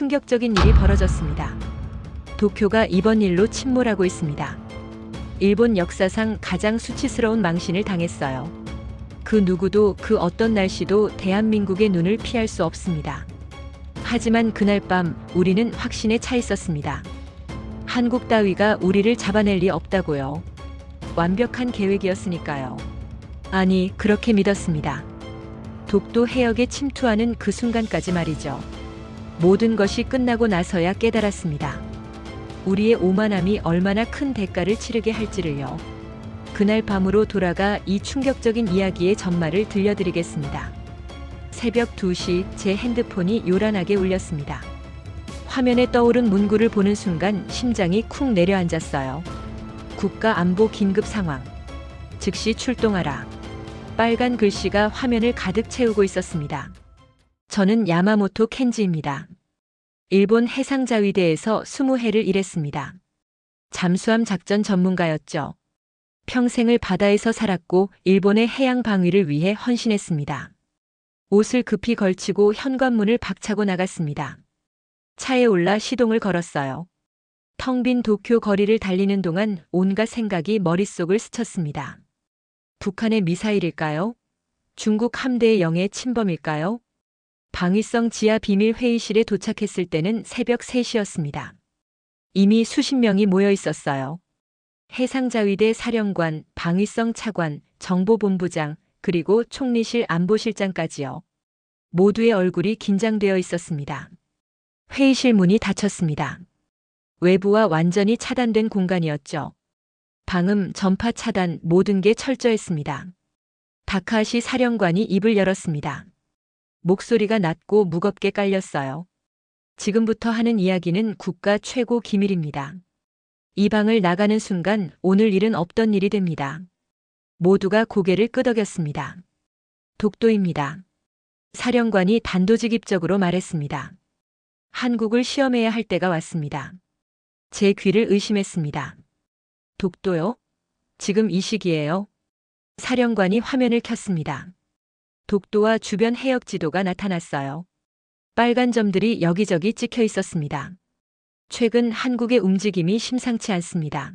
충격적인 일이 벌어졌습니다. 도쿄가 이번 일로 침몰하고 있습니다. 일본 역사상 가장 수치스러운 망신을 당했어요. 그 누구도 그 어떤 날씨도 대한민국의 눈을 피할 수 없습니다. 하지만 그날 밤 우리는 확신에 차 있었습니다. 한국 따위가 우리를 잡아낼 리 없다고요. 완벽한 계획이었으니까요. 아니, 그렇게 믿었습니다. 독도 해역에 침투하는 그 순간까지 말이죠. 모든 것이 끝나고 나서야 깨달았습니다. 우리의 오만함이 얼마나 큰 대가를 치르게 할지를요. 그날 밤으로 돌아가 이 충격적인 이야기의 전말을 들려드리겠습니다. 새벽 2시 제 핸드폰이 요란하게 울렸습니다. 화면에 떠오른 문구를 보는 순간 심장이 쿵 내려앉았어요. 국가안보 긴급 상황. 즉시 출동하라. 빨간 글씨가 화면을 가득 채우고 있었습니다. 저는 야마모토 켄지입니다. 일본 해상자위대에서 20해를 일했습니다. 잠수함 작전 전문가였죠. 평생을 바다에서 살았고 일본의 해양 방위를 위해 헌신했습니다. 옷을 급히 걸치고 현관문을 박차고 나갔습니다. 차에 올라 시동을 걸었어요. 텅 빈 도쿄 거리를 달리는 동안 온갖 생각이 머릿속을 스쳤습니다. 북한의 미사일일까요? 중국 함대의 영해 침범일까요? 방위성 지하 비밀 회의실에 도착했을 때는 새벽 3시였습니다. 이미 수십 명이 모여 있었어요. 해상자위대 사령관, 방위성 차관, 정보본부장, 그리고 총리실 안보실장까지요. 모두의 얼굴이 긴장되어 있었습니다. 회의실 문이 닫혔습니다. 외부와 완전히 차단된 공간이었죠. 방음, 전파 차단, 모든 게 철저했습니다. 다카하시 사령관이 입을 열었습니다. 목소리가 낮고 무겁게 깔렸어요. 지금부터 하는 이야기는 국가 최고 기밀입니다. 이 방을 나가는 순간 오늘 일은 없던 일이 됩니다. 모두가 고개를 끄덕였습니다. 독도입니다. 사령관이 단도직입적으로 말했습니다. 한국을 시험해야 할 때가 왔습니다. 제 귀를 의심했습니다. 독도요? 지금 이 시기예요? 사령관이 화면을 켰습니다. 독도와 주변 해역 지도가 나타났어요. 빨간 점들이 여기저기 찍혀 있었습니다. 최근 한국의 움직임이 심상치 않습니다.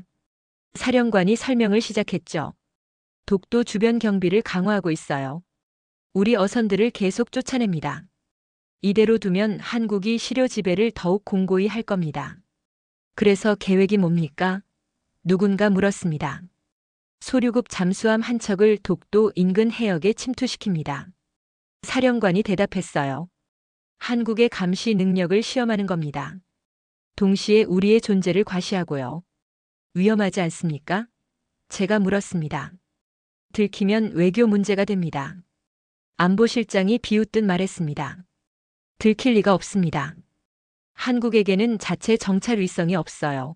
사령관이 설명을 시작했죠. 독도 주변 경비를 강화하고 있어요. 우리 어선들을 계속 쫓아냅니다. 이대로 두면 한국이 시료 지배를 더욱 공고히 할 겁니다. 그래서 계획이 뭡니까? 누군가 물었습니다. 소류급 잠수함 한 척을 독도 인근 해역에 침투시킵니다. 사령관이 대답했어요. 한국의 감시 능력을 시험하는 겁니다. 동시에 우리의 존재를 과시하고요. 위험하지 않습니까? 제가 물었습니다. 들키면 외교 문제가 됩니다. 안보실장이 비웃듯 말했습니다. 들킬 리가 없습니다. 한국에게는 자체 정찰 위성이 없어요.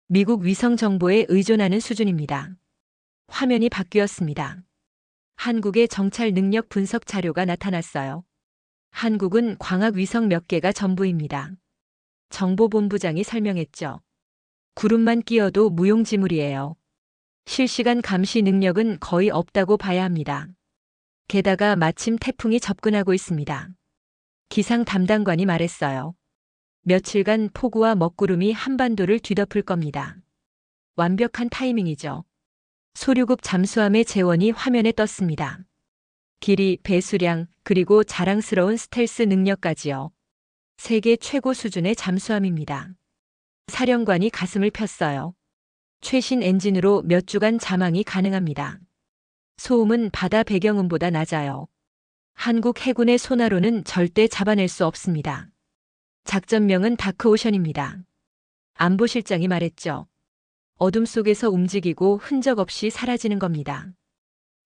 미국 위성 정보에 의존하는 수준입니다. 화면이 바뀌었습니다. 한국의 정찰 능력 분석 자료가 나타났어요. 한국은 광학 위성 몇 개가 전부입니다. 정보본부장이 설명했죠. 구름만 끼어도 무용지물이에요. 실시간 감시 능력은 거의 없다고 봐야 합니다. 게다가 마침 태풍이 접근하고 있습니다. 기상 담당관이 말했어요. 며칠간 폭우와 먹구름이 한반도를 뒤덮을 겁니다. 완벽한 타이밍이죠. 소류급 잠수함의 재원이 화면에 떴습니다. 길이, 배수량, 그리고 자랑스러운 스텔스 능력까지요. 세계 최고 수준의 잠수함입니다. 사령관이 가슴을 폈어요. 최신 엔진으로 몇 주간 잠항이 가능합니다. 소음은 바다 배경음보다 낮아요. 한국 해군의 소나로는 절대 잡아낼 수 없습니다. 작전명은 다크오션입니다. 안보실장이 말했죠. 어둠 속에서 움직이고 흔적 없이 사라지는 겁니다.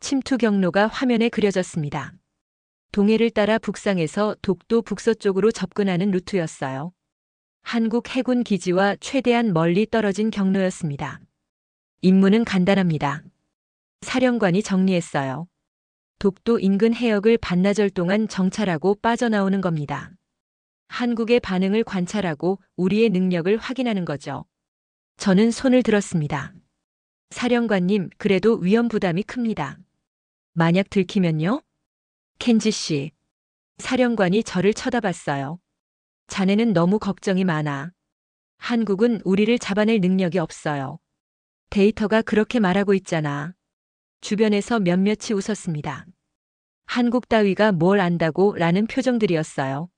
침투 경로가 화면에 그려졌습니다. 동해를 따라 북상해서 독도 북서쪽으로 접근하는 루트였어요. 한국 해군 기지와 최대한 멀리 떨어진 경로였습니다. 임무는 간단합니다. 사령관이 정리했어요. 독도 인근 해역을 반나절 동안 정찰하고 빠져나오는 겁니다. 한국의 반응을 관찰하고 우리의 능력을 확인하는 거죠. 저는 손을 들었습니다. 사령관님, 그래도 위험 부담이 큽니다. 만약 들키면요? 켄지 씨. 사령관이 저를 쳐다봤어요. 자네는 너무 걱정이 많아. 한국은 우리를 잡아낼 능력이 없어요. 데이터가 그렇게 말하고 있잖아. 주변에서 몇몇이 웃었습니다. 한국 따위가 뭘 안다고 라는 표정들이었어요.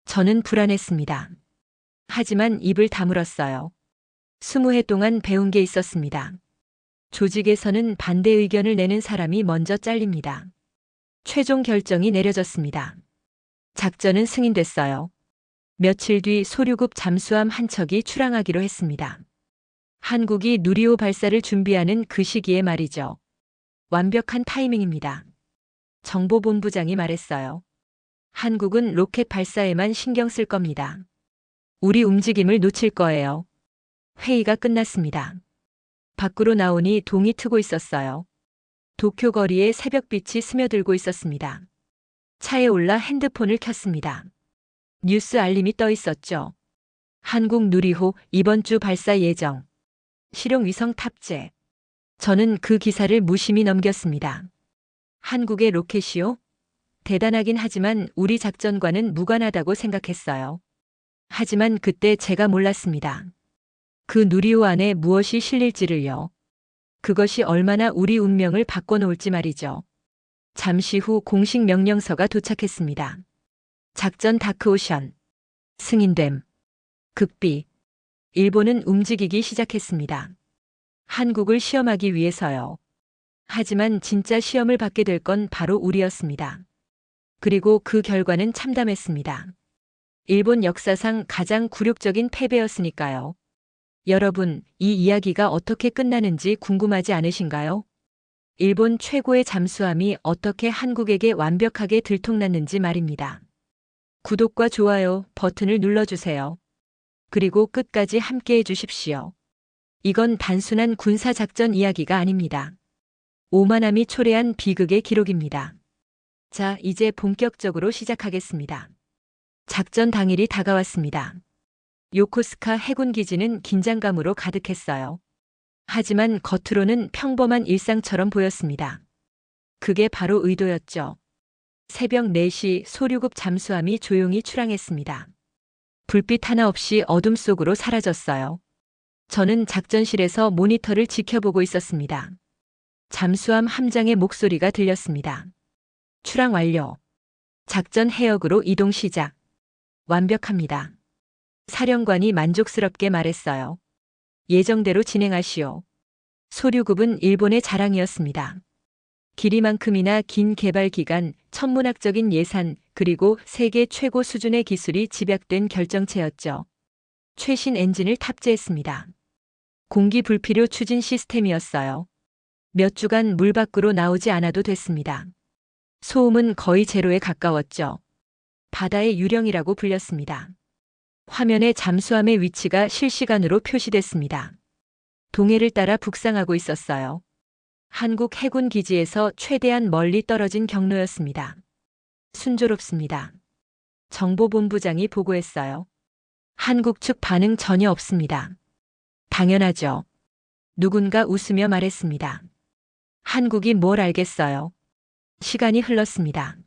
저는 불안했습니다. 하지만 입을 다물었어요. 20해 동안 배운 게 있었습니다. 조직에서는 반대 의견을 내는 사람이 먼저 잘립니다. 최종 결정이 내려졌습니다. 작전은 승인됐어요. 며칠 뒤 소류급 잠수함 한 척이 출항하기로 했습니다. 한국이 누리호 발사를 준비하는 그 시기에 말이죠. 완벽한 타이밍입니다. 정보본부장이 말했어요. 한국은 로켓 발사에만 신경 쓸 겁니다. 우리 움직임을 놓칠 거예요. 회의가 끝났습니다. 밖으로 나오니 동이 트고 있었어요. 도쿄 거리에 새벽빛이 스며들고 있었습니다. 차에 올라 핸드폰을 켰습니다. 뉴스 알림이 떠 있었죠. 한국 누리호 이번 주 발사 예정. 실용 위성 탑재. 저는 그 기사를 무심히 넘겼습니다. 한국의 로켓이요? 대단하긴 하지만 우리 작전과는 무관하다고 생각했어요. 하지만 그때 제가 몰랐습니다. 그 누리호 안에 무엇이 실릴지를요. 그것이 얼마나 우리 운명을 바꿔놓을지 말이죠. 잠시 후 공식 명령서가 도착했습니다. 작전 다크오션. 승인됨. 극비. 일본은 움직이기 시작했습니다. 한국을 시험하기 위해서요. 하지만 진짜 시험을 받게 될 건 바로 우리였습니다. 그리고 그 결과는 참담했습니다. 일본 역사상 가장 굴욕적인 패배였으니까요. 여러분, 이 이야기가 어떻게 끝나는지 궁금하지 않으신가요? 일본 최고의 잠수함이 어떻게 한국에게 완벽하게 들통났는지 말입니다. 구독과 좋아요 버튼을 눌러주세요. 그리고 끝까지 함께 해주십시오. 이건 단순한 군사작전 이야기가 아닙니다. 오만함이 초래한 비극의 기록입니다. 자, 이제 본격적으로 시작하겠습니다. 작전 당일이 다가왔습니다. 요코스카 해군기지는 긴장감으로 가득했어요. 하지만 겉으로는 평범한 일상처럼 보였습니다. 그게 바로 의도였죠. 새벽 4시 소류급 잠수함이 조용히 출항했습니다. 불빛 하나 없이 어둠 속으로 사라졌어요. 저는 작전실에서 모니터를 지켜보고 있었습니다. 잠수함 함장의 목소리가 들렸습니다. 출항 완료. 작전 해역으로 이동 시작. 완벽합니다. 사령관이 만족스럽게 말했어요. 예정대로 진행하시오. 소류급은 일본의 자랑이었습니다. 길이만큼이나 긴 개발 기간, 천문학적인 예산, 그리고 세계 최고 수준의 기술이 집약된 결정체였죠. 최신 엔진을 탑재했습니다. 공기 불필요 추진 시스템이었어요. 몇 주간 물 밖으로 나오지 않아도 됐습니다. 소음은 거의 제로에 가까웠죠. 바다의 유령이라고 불렸습니다. 화면에 잠수함의 위치가 실시간으로 표시됐습니다. 동해를 따라 북상하고 있었어요. 한국 해군 기지에서 최대한 멀리 떨어진 경로였습니다. 순조롭습니다. 정보본부장이 보고했어요. 한국 측 반응 전혀 없습니다. 당연하죠. 누군가 웃으며 말했습니다. 한국이 뭘 알겠어요. 시간이 흘렀습니다.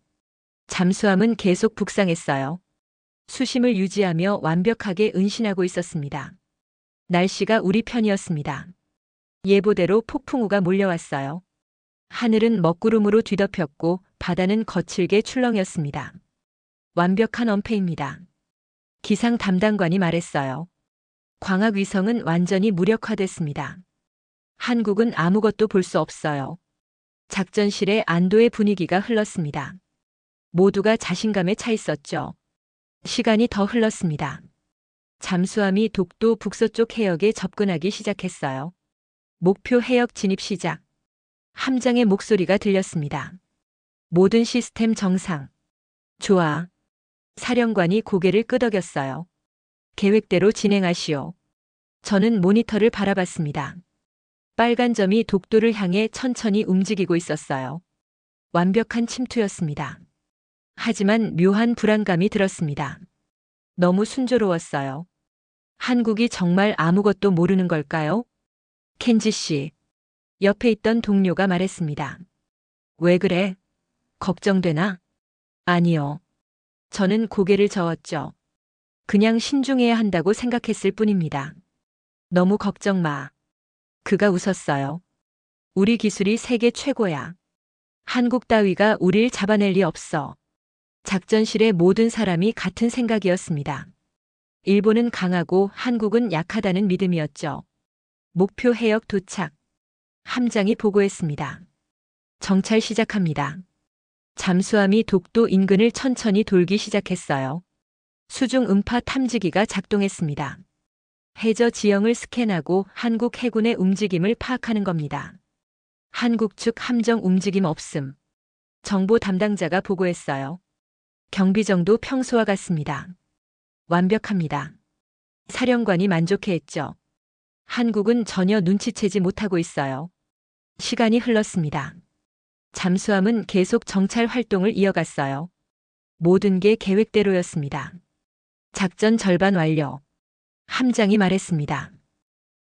잠수함은 계속 북상했어요. 수심을 유지하며 완벽하게 은신하고 있었습니다. 날씨가 우리 편이었습니다. 예보대로 폭풍우가 몰려왔어요. 하늘은 먹구름으로 뒤덮였고 바다는 거칠게 출렁였습니다. 완벽한 엄폐입니다. 기상 담당관이 말했어요. 광학 위성은 완전히 무력화됐습니다. 한국은 아무것도 볼 수 없어요. 작전실에 안도의 분위기가 흘렀습니다. 모두가 자신감에 차 있었죠. 시간이 더 흘렀습니다. 잠수함이 독도 북서쪽 해역에 접근하기 시작했어요. 목표 해역 진입 시작. 함장의 목소리가 들렸습니다. 모든 시스템 정상. 좋아. 사령관이 고개를 끄덕였어요. 계획대로 진행하시오. 저는 모니터를 바라봤습니다. 빨간 점이 독도를 향해 천천히 움직이고 있었어요. 완벽한 침투였습니다. 하지만 묘한 불안감이 들었습니다. 너무 순조로웠어요. 한국이 정말 아무것도 모르는 걸까요? 켄지 씨. 옆에 있던 동료가 말했습니다. 왜 그래? 걱정되나? 아니요. 저는 고개를 저었죠. 그냥 신중해야 한다고 생각했을 뿐입니다. 너무 걱정 마. 그가 웃었어요. 우리 기술이 세계 최고야. 한국 따위가 우릴 잡아낼 리 없어. 작전실의 모든 사람이 같은 생각이었습니다. 일본은 강하고 한국은 약하다는 믿음이었죠. 목표 해역 도착. 함장이 보고했습니다. 정찰 시작합니다. 잠수함이 독도 인근을 천천히 돌기 시작했어요. 수중 음파 탐지기가 작동했습니다. 해저 지형을 스캔하고 한국 해군의 움직임을 파악하는 겁니다. 한국 측 함정 움직임 없음. 정보 담당자가 보고했어요. 경비정도 평소와 같습니다. 완벽합니다. 사령관이 만족해했죠. 한국은 전혀 눈치채지 못하고 있어요. 시간이 흘렀습니다. 잠수함은 계속 정찰 활동을 이어갔어요. 모든 게 계획대로였습니다. 작전 절반 완료. 함장이 말했습니다.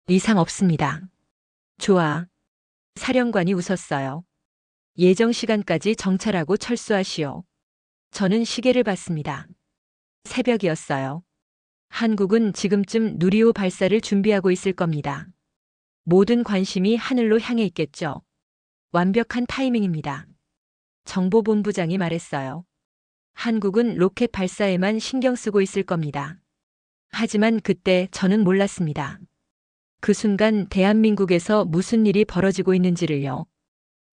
이상 없습니다. 좋아. 사령관이 웃었어요. 예정 시간까지 정찰하고 철수하시오. 저는 시계를 봤습니다. 새벽이었어요. 한국은 지금쯤 누리호 발사를 준비하고 있을 겁니다. 모든 관심이 하늘로 향해 있겠죠. 완벽한 타이밍입니다. 정보본부장이 말했어요. 한국은 로켓 발사에만 신경 쓰고 있을 겁니다. 하지만 그때 저는 몰랐습니다. 그 순간 대한민국에서 무슨 일이 벌어지고 있는지를요.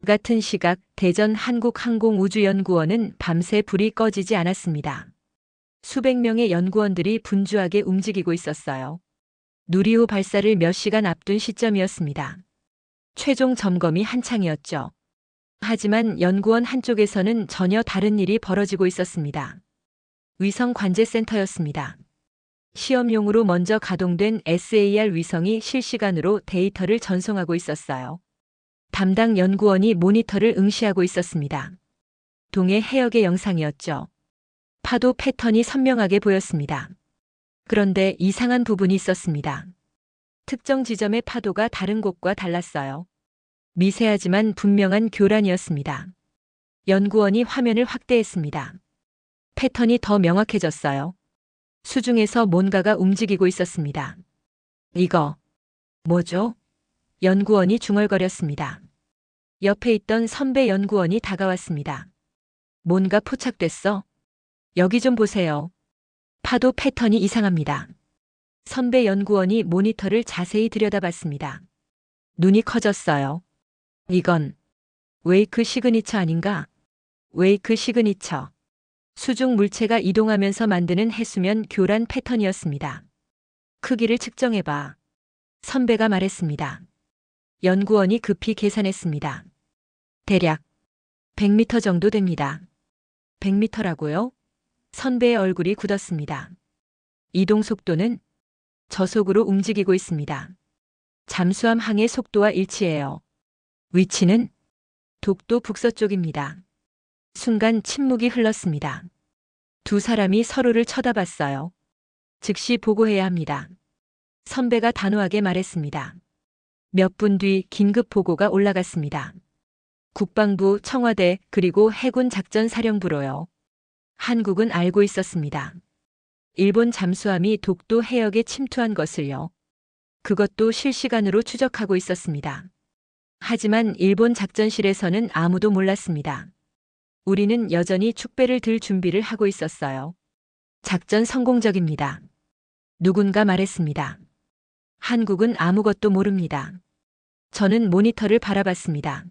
같은 시각 대전 한국항공우주연구원은 밤새 불이 꺼지지 않았습니다. 수백 명의 연구원들이 분주하게 움직이고 있었어요. 누리호 발사를 몇 시간 앞둔 시점이었습니다. 최종 점검이 한창이었죠. 하지만 연구원 한쪽에서는 전혀 다른 일이 벌어지고 있었습니다. 위성 관제센터였습니다. 시험용으로 먼저 가동된 SAR 위성이 실시간으로 데이터를 전송하고 있었어요. 담당 연구원이 모니터를 응시하고 있었습니다. 동해 해역의 영상이었죠. 파도 패턴이 선명하게 보였습니다. 그런데 이상한 부분이 있었습니다. 특정 지점의 파도가 다른 곳과 달랐어요. 미세하지만 분명한 교란이었습니다. 연구원이 화면을 확대했습니다. 패턴이 더 명확해졌어요. 수중에서 뭔가가 움직이고 있었습니다. 이거 뭐죠? 연구원이 중얼거렸습니다. 옆에 있던 선배 연구원이 다가왔습니다. 뭔가 포착됐어? 여기 좀 보세요. 파도 패턴이 이상합니다. 선배 연구원이 모니터를 자세히 들여다봤습니다. 눈이 커졌어요. 이건 웨이크 시그니처 아닌가? 웨이크 시그니처. 수중 물체가 이동하면서 만드는 해수면 교란 패턴이었습니다. 크기를 측정해봐. 선배가 말했습니다. 연구원이 급히 계산했습니다. 대략 100m 정도 됩니다. 100m라고요? 선배의 얼굴이 굳었습니다. 이동 속도는 저속으로 움직이고 있습니다. 잠수함 항해 속도와 일치해요. 위치는 독도 북서쪽입니다. 순간 침묵이 흘렀습니다. 두 사람이 서로를 쳐다봤어요. 즉시 보고해야 합니다. 선배가 단호하게 말했습니다. 몇 분 뒤 긴급 보고가 올라갔습니다. 국방부, 청와대, 그리고 해군 작전사령부로요. 한국은 알고 있었습니다. 일본 잠수함이 독도 해역에 침투한 것을요. 그것도 실시간으로 추적하고 있었습니다. 하지만 일본 작전실에서는 아무도 몰랐습니다. 우리는 여전히 축배를 들 준비를 하고 있었어요. 작전 성공적입니다. 누군가 말했습니다. 한국은 아무것도 모릅니다. 저는 모니터를 바라봤습니다.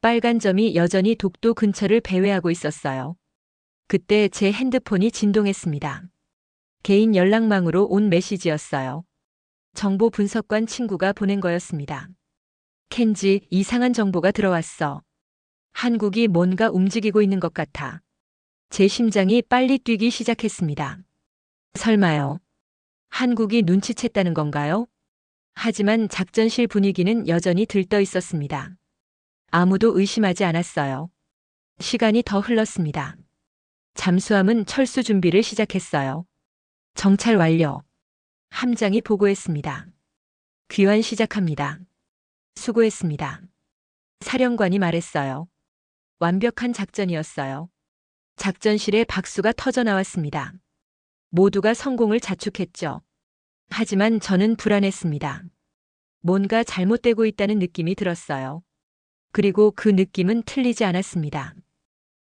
빨간 점이 여전히 독도 근처를 배회하고 있었어요. 그때 제 핸드폰이 진동했습니다. 개인 연락망으로 온 메시지였어요. 정보 분석관 친구가 보낸 거였습니다. 켄지, 이상한 정보가 들어왔어. 한국이 뭔가 움직이고 있는 것 같아. 제 심장이 빨리 뛰기 시작했습니다. 설마요. 한국이 눈치챘다는 건가요? 하지만 작전실 분위기는 여전히 들떠 있었습니다. 아무도 의심하지 않았어요. 시간이 더 흘렀습니다. 잠수함은 철수 준비를 시작했어요. 정찰 완료. 함장이 보고했습니다. 귀환 시작합니다. 수고했습니다. 사령관이 말했어요. 완벽한 작전이었어요. 작전실에 박수가 터져 나왔습니다. 모두가 성공을 자축했죠. 하지만 저는 불안했습니다. 뭔가 잘못되고 있다는 느낌이 들었어요. 그리고 그 느낌은 틀리지 않았습니다.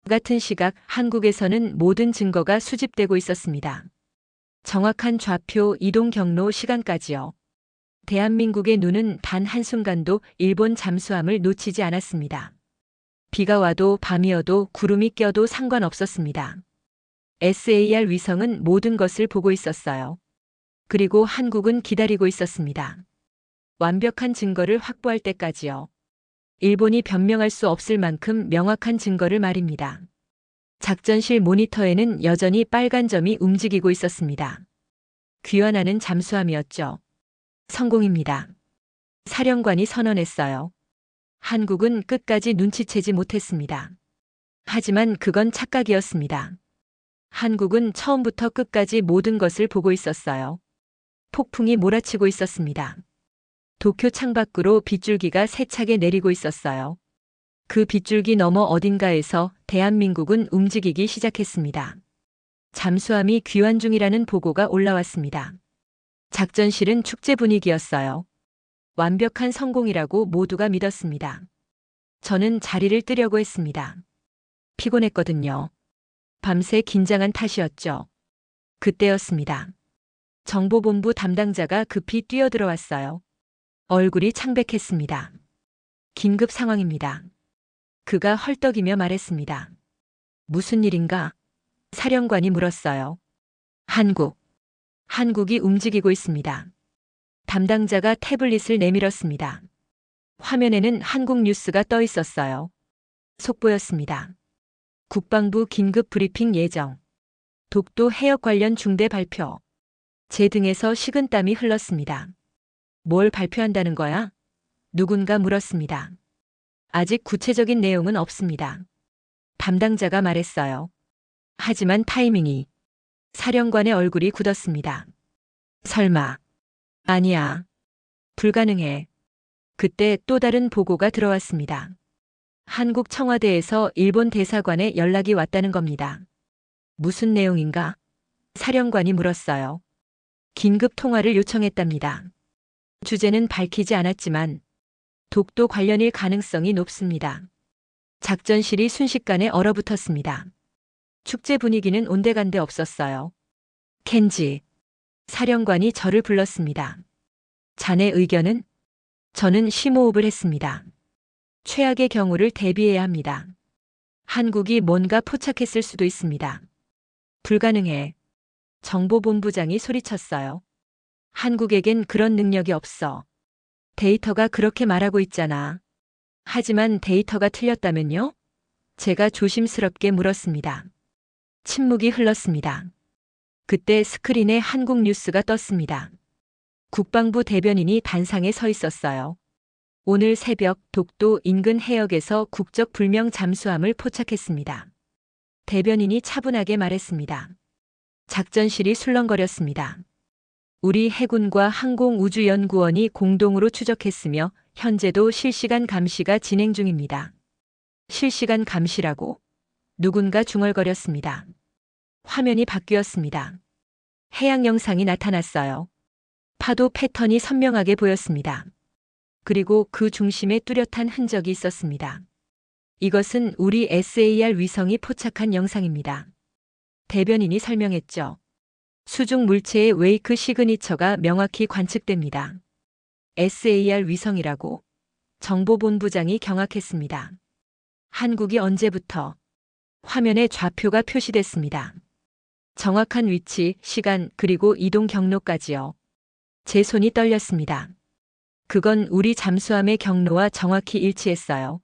같은 시각 한국에서는 모든 증거가 수집되고 있었습니다. 정확한 좌표, 이동 경로, 시간까지요. 대한민국의 눈은 단 한순간도 일본 잠수함을 놓치지 않았습니다. 비가 와도 밤이어도 구름이 껴도 상관없었습니다. SAR 위성은 모든 것을 보고 있었어요. 그리고 한국은 기다리고 있었습니다. 완벽한 증거를 확보할 때까지요. 일본이 변명할 수 없을 만큼 명확한 증거를 말입니다. 작전실 모니터에는 여전히 빨간 점이 움직이고 있었습니다. 귀환하는 잠수함이었죠. 성공입니다. 사령관이 선언했어요. 한국은 끝까지 눈치채지 못했습니다. 하지만 그건 착각이었습니다. 한국은 처음부터 끝까지 모든 것을 보고 있었어요. 폭풍이 몰아치고 있었습니다. 도쿄 창밖으로 빗줄기가 세차게 내리고 있었어요. 그 빗줄기 너머 어딘가에서 대한민국은 움직이기 시작했습니다. 잠수함이 귀환 중이라는 보고가 올라왔습니다. 작전실은 축제 분위기였어요. 완벽한 성공이라고 모두가 믿었습니다. 저는 자리를 뜨려고 했습니다. 피곤했거든요. 밤새 긴장한 탓이었죠. 그때였습니다. 정보본부 담당자가 급히 뛰어들어왔어요. 얼굴이 창백했습니다. 긴급 상황입니다. 그가 헐떡이며 말했습니다. 무슨 일인가? 사령관이 물었어요. 한국이 움직이고 있습니다. 담당자가 태블릿을 내밀었습니다. 화면에는 한국 뉴스가 떠 있었어요. 속보였습니다. 국방부 긴급 브리핑 예정. 독도 해역 관련 중대 발표. 제 등에서 식은땀이 흘렀습니다. 뭘 발표한다는 거야? 누군가 물었습니다. 아직 구체적인 내용은 없습니다. 담당자가 말했어요. 하지만 타이밍이. 사령관의 얼굴이 굳었습니다. 설마. 아니야. 불가능해. 그때 또 다른 보고가 들어왔습니다. 한국 청와대에서 일본 대사관에 연락이 왔다는 겁니다. 무슨 내용인가? 사령관이 물었어요. 긴급 통화를 요청했답니다. 주제는 밝히지 않았지만 독도 관련일 가능성이 높습니다. 작전실이 순식간에 얼어붙었습니다. 축제 분위기는 온데간데 없었어요. 켄지. 사령관이 저를 불렀습니다. 자네 의견은? 저는 심호흡을 했습니다. 최악의 경우를 대비해야 합니다. 한국이 뭔가 포착했을 수도 있습니다. 불가능해. 정보본부장이 소리쳤어요. 한국에겐 그런 능력이 없어. 데이터가 그렇게 말하고 있잖아. 하지만 데이터가 틀렸다면요? 제가 조심스럽게 물었습니다. 침묵이 흘렀습니다. 그때 스크린에 한국 뉴스가 떴습니다. 국방부 대변인이 단상에 서 있었어요. 오늘 새벽 독도 인근 해역에서 국적 불명 잠수함을 포착했습니다. 대변인이 차분하게 말했습니다. 작전실이 술렁거렸습니다. 우리 해군과 항공우주연구원이 공동으로 추적했으며 현재도 실시간 감시가 진행 중입니다. 실시간 감시라고? 누군가 중얼거렸습니다. 화면이 바뀌었습니다. 해양 영상이 나타났어요. 파도 패턴이 선명하게 보였습니다. 그리고 그 중심에 뚜렷한 흔적이 있었습니다. 이것은 우리 SAR 위성이 포착한 영상입니다. 대변인이 설명했죠. 수중 물체의 웨이크 시그니처가 명확히 관측됩니다. SAR 위성이라고? 정보본부장이 경악했습니다. 한국이 언제부터? 화면에 좌표가 표시됐습니다. 정확한 위치, 시간, 그리고 이동 경로까지요. 제 손이 떨렸습니다. 그건 우리 잠수함의 경로와 정확히 일치했어요.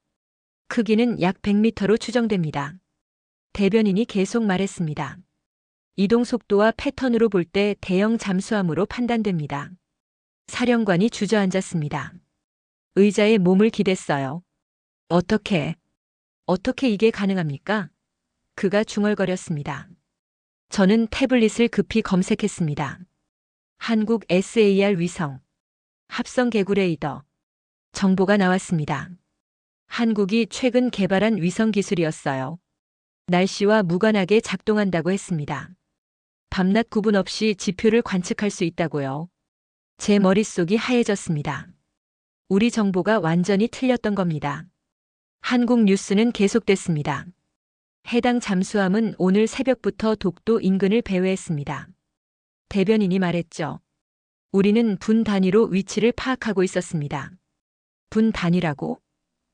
크기는 약 100m로 추정됩니다. 대변인이 계속 말했습니다. 이동 속도와 패턴으로 볼 때 대형 잠수함으로 판단됩니다. 사령관이 주저앉았습니다. 의자에 몸을 기댔어요. 어떻게 이게 가능합니까? 그가 중얼거렸습니다. 저는 태블릿을 급히 검색했습니다. 한국 SAR 위성, 합성 개구 레이더. 정보가 나왔습니다. 한국이 최근 개발한 위성 기술이었어요. 날씨와 무관하게 작동한다고 했습니다. 밤낮 구분 없이 지표를 관측할 수 있다고요. 제 머릿속이 하얘졌습니다. 우리 정보가 완전히 틀렸던 겁니다. 한국 뉴스는 계속됐습니다. 해당 잠수함은 오늘 새벽부터 독도 인근을 배회했습니다. 대변인이 말했죠. 우리는 분 단위로 위치를 파악하고 있었습니다. 분 단위라고?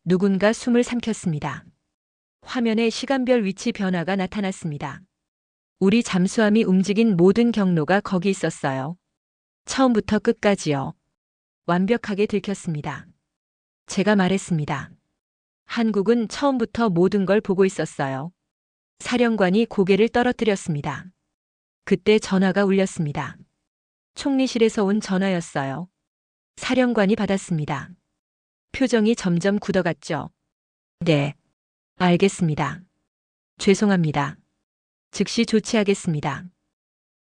누군가 숨을 삼켰습니다. 화면에 시간별 위치 변화가 나타났습니다. 우리 잠수함이 움직인 모든 경로가 거기 있었어요. 처음부터 끝까지요. 완벽하게 들켰습니다. 제가 말했습니다. 한국은 처음부터 모든 걸 보고 있었어요. 사령관이 고개를 떨어뜨렸습니다. 그때 전화가 울렸습니다. 총리실에서 온 전화였어요. 사령관이 받았습니다. 표정이 점점 굳어갔죠. 네, 알겠습니다. 죄송합니다. 즉시 조치하겠습니다.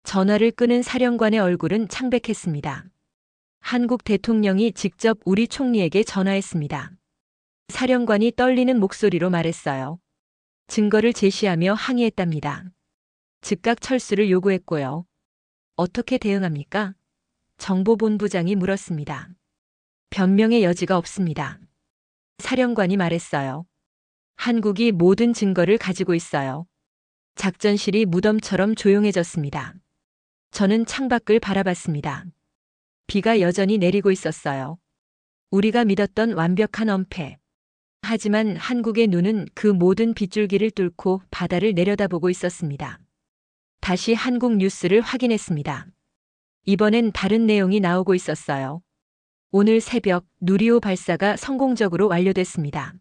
전화를 끄는 사령관의 얼굴은 창백했습니다. 한국 대통령이 직접 우리 총리에게 전화했습니다. 사령관이 떨리는 목소리로 말했어요. 증거를 제시하며 항의했답니다. 즉각 철수를 요구했고요. 어떻게 대응합니까? 정보본부장이 물었습니다. 변명의 여지가 없습니다. 사령관이 말했어요. 한국이 모든 증거를 가지고 있어요. 작전실이 무덤처럼 조용해졌습니다. 저는 창밖을 바라봤습니다. 비가 여전히 내리고 있었어요. 우리가 믿었던 완벽한 엄폐. 하지만 한국의 눈은 그 모든 빗줄기를 뚫고 바다를 내려다보고 있었습니다. 다시 한국 뉴스를 확인했습니다. 이번엔 다른 내용이 나오고 있었어요. 오늘 새벽 누리호 발사가 성공적으로 완료됐습니다.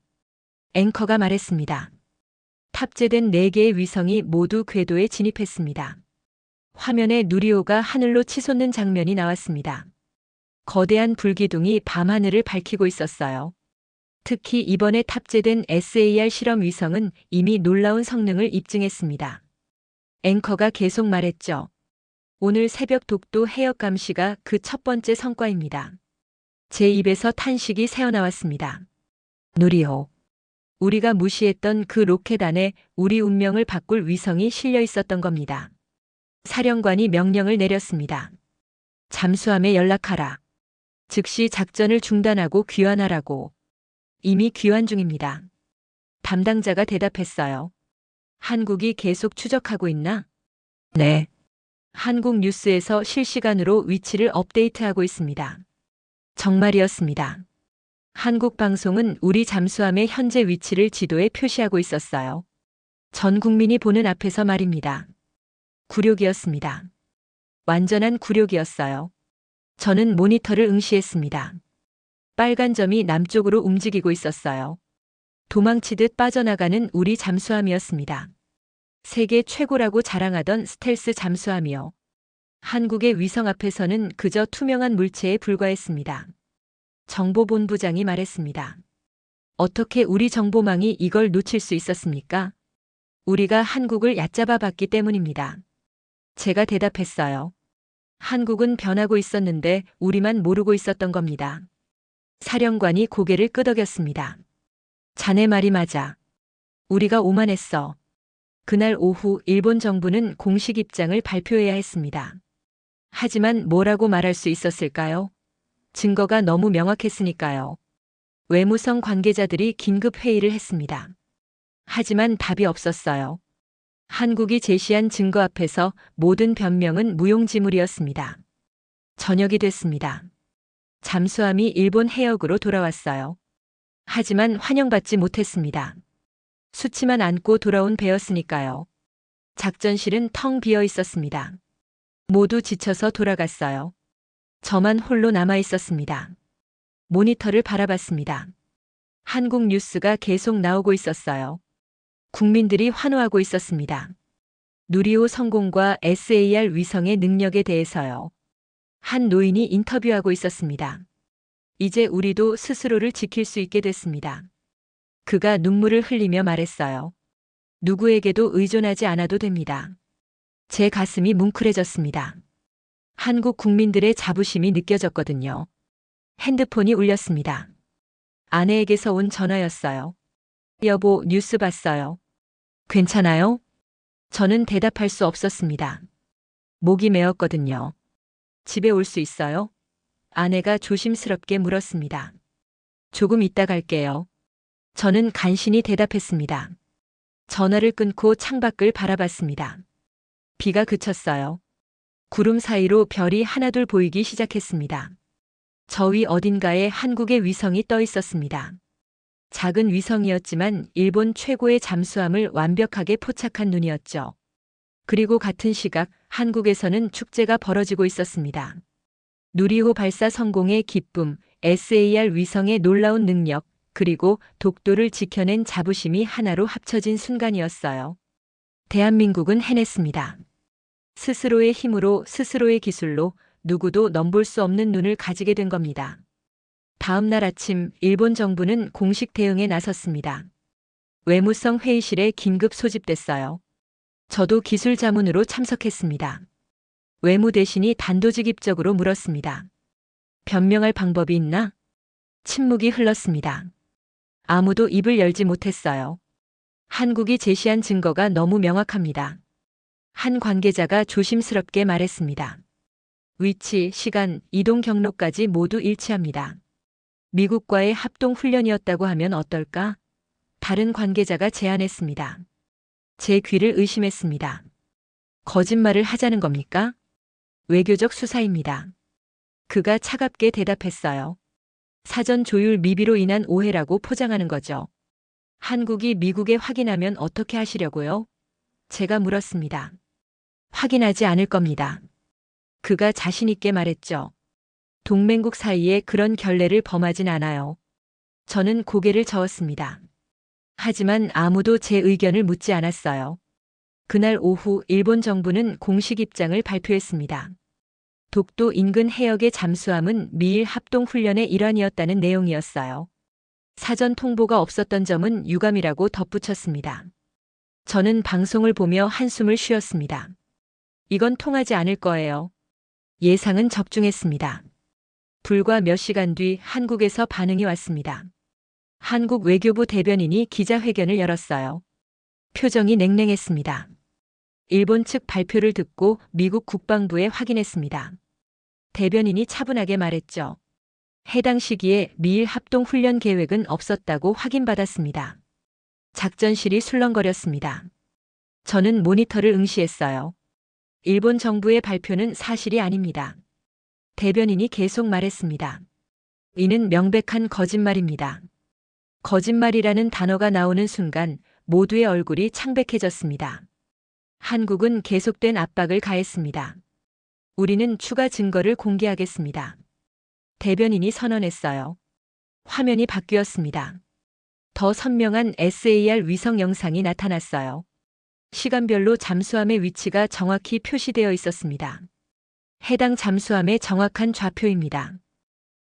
앵커가 말했습니다. 탑재된 4개의 위성이 모두 궤도에 진입했습니다. 화면에 누리호가 하늘로 치솟는 장면이 나왔습니다. 거대한 불기둥이 밤하늘을 밝히고 있었어요. 특히 이번에 탑재된 SAR 실험 위성은 이미 놀라운 성능을 입증했습니다. 앵커가 계속 말했죠. 오늘 새벽 독도 해역 감시가 그 첫 번째 성과입니다. 제 입에서 탄식이 새어나왔습니다. 누리호. 우리가 무시했던 그 로켓 안에 우리 운명을 바꿀 위성이 실려 있었던 겁니다. 사령관이 명령을 내렸습니다. 잠수함에 연락하라. 즉시 작전을 중단하고 귀환하라고. 이미 귀환 중입니다. 담당자가 대답했어요. 한국이 계속 추적하고 있나? 네. 한국 뉴스에서 실시간으로 위치를 업데이트하고 있습니다. 정말이었습니다. 한국 방송은 우리 잠수함의 현재 위치를 지도에 표시하고 있었어요. 전 국민이 보는 앞에서 말입니다. 굴욕이었습니다. 완전한 굴욕이었어요. 저는 모니터를 응시했습니다. 빨간 점이 남쪽으로 움직이고 있었어요. 도망치듯 빠져나가는 우리 잠수함이었습니다. 세계 최고라고 자랑하던 스텔스 잠수함이요. 한국의 위성 앞에서는 그저 투명한 물체에 불과했습니다. 정보본부장이 말했습니다. 어떻게 우리 정보망이 이걸 놓칠 수 있었습니까? 우리가 한국을 얕잡아 봤기 때문입니다. 제가 대답했어요. 한국은 변하고 있었는데 우리만 모르고 있었던 겁니다. 사령관이 고개를 끄덕였습니다. 자네 말이 맞아. 우리가 오만했어. 그날 오후 일본 정부는 공식 입장을 발표해야 했습니다. 하지만 뭐라고 말할 수 있었을까요? 증거가 너무 명확했으니까요. 외무성 관계자들이 긴급 회의를 했습니다. 하지만 답이 없었어요. 한국이 제시한 증거 앞에서 모든 변명은 무용지물이었습니다. 저녁이 됐습니다. 잠수함이 일본 해역으로 돌아왔어요. 하지만 환영받지 못했습니다. 수치만 안고 돌아온 배였으니까요. 작전실은 텅 비어 있었습니다. 모두 지쳐서 돌아갔어요. 저만 홀로 남아 있었습니다. 모니터를 바라봤습니다. 한국 뉴스가 계속 나오고 있었어요. 국민들이 환호하고 있었습니다. 누리호 성공과 SAR 위성의 능력에 대해서요. 한 노인이 인터뷰하고 있었습니다. 이제 우리도 스스로를 지킬 수 있게 됐습니다. 그가 눈물을 흘리며 말했어요. 누구에게도 의존하지 않아도 됩니다. 제 가슴이 뭉클해졌습니다. 한국 국민들의 자부심이 느껴졌거든요. 핸드폰이 울렸습니다. 아내에게서 온 전화였어요. 여보, 뉴스 봤어요. 괜찮아요? 저는 대답할 수 없었습니다. 목이 메었거든요. 집에 올 수 있어요? 아내가 조심스럽게 물었습니다. 조금 이따 갈게요. 저는 간신히 대답했습니다. 전화를 끊고 창밖을 바라봤습니다. 비가 그쳤어요. 구름 사이로 별이 하나둘 보이기 시작했습니다. 저 위 어딘가에 한국의 위성이 떠 있었습니다. 작은 위성이었지만 일본 최고의 잠수함을 완벽하게 포착한 눈이었죠. 그리고 같은 시각 한국에서는 축제가 벌어지고 있었습니다. 누리호 발사 성공의 기쁨, SAR 위성의 놀라운 능력, 그리고 독도를 지켜낸 자부심이 하나로 합쳐진 순간이었어요. 대한민국은 해냈습니다. 스스로의 힘으로, 스스로의 기술로 누구도 넘볼 수 없는 눈을 가지게 된 겁니다. 다음 날 아침 일본 정부는 공식 대응에 나섰습니다. 외무성 회의실에 긴급 소집됐어요. 저도 기술 자문으로 참석했습니다. 외무대신이 단도직입적으로 물었습니다. 변명할 방법이 있나? 침묵이 흘렀습니다. 아무도 입을 열지 못했어요. 한국이 제시한 증거가 너무 명확합니다. 한 관계자가 조심스럽게 말했습니다. 위치, 시간, 이동 경로까지 모두 일치합니다. 미국과의 합동 훈련이었다고 하면 어떨까? 다른 관계자가 제안했습니다. 제 귀를 의심했습니다. 거짓말을 하자는 겁니까? 외교적 수사입니다. 그가 차갑게 대답했어요. 사전 조율 미비로 인한 오해라고 포장하는 거죠. 한국이 미국에 확인하면 어떻게 하시려고요? 제가 물었습니다. 확인하지 않을 겁니다. 그가 자신 있게 말했죠. 동맹국 사이에 그런 결례를 범하진 않아요. 저는 고개를 저었습니다. 하지만 아무도 제 의견을 묻지 않았어요. 그날 오후 일본 정부는 공식 입장을 발표했습니다. 독도 인근 해역의 잠수함은 미일 합동훈련의 일환이었다는 내용이었어요. 사전 통보가 없었던 점은 유감이라고 덧붙였습니다. 저는 방송을 보며 한숨을 쉬었습니다. 이건 통하지 않을 거예요. 예상은 적중했습니다. 불과 몇 시간 뒤 한국에서 반응이 왔습니다. 한국 외교부 대변인이 기자회견을 열었어요. 표정이 냉랭했습니다. 일본 측 발표를 듣고 미국 국방부에 확인했습니다. 대변인이 차분하게 말했죠. 해당 시기에 미일 합동 훈련 계획은 없었다고 확인받았습니다. 작전실이 술렁거렸습니다. 저는 모니터를 응시했어요. 일본 정부의 발표는 사실이 아닙니다. 대변인이 계속 말했습니다. 이는 명백한 거짓말입니다. 거짓말이라는 단어가 나오는 순간 모두의 얼굴이 창백해졌습니다. 한국은 계속된 압박을 가했습니다. 우리는 추가 증거를 공개하겠습니다. 대변인이 선언했어요. 화면이 바뀌었습니다. 더 선명한 SAR 위성 영상이 나타났어요. 시간별로 잠수함의 위치가 정확히 표시되어 있었습니다. 해당 잠수함의 정확한 좌표입니다.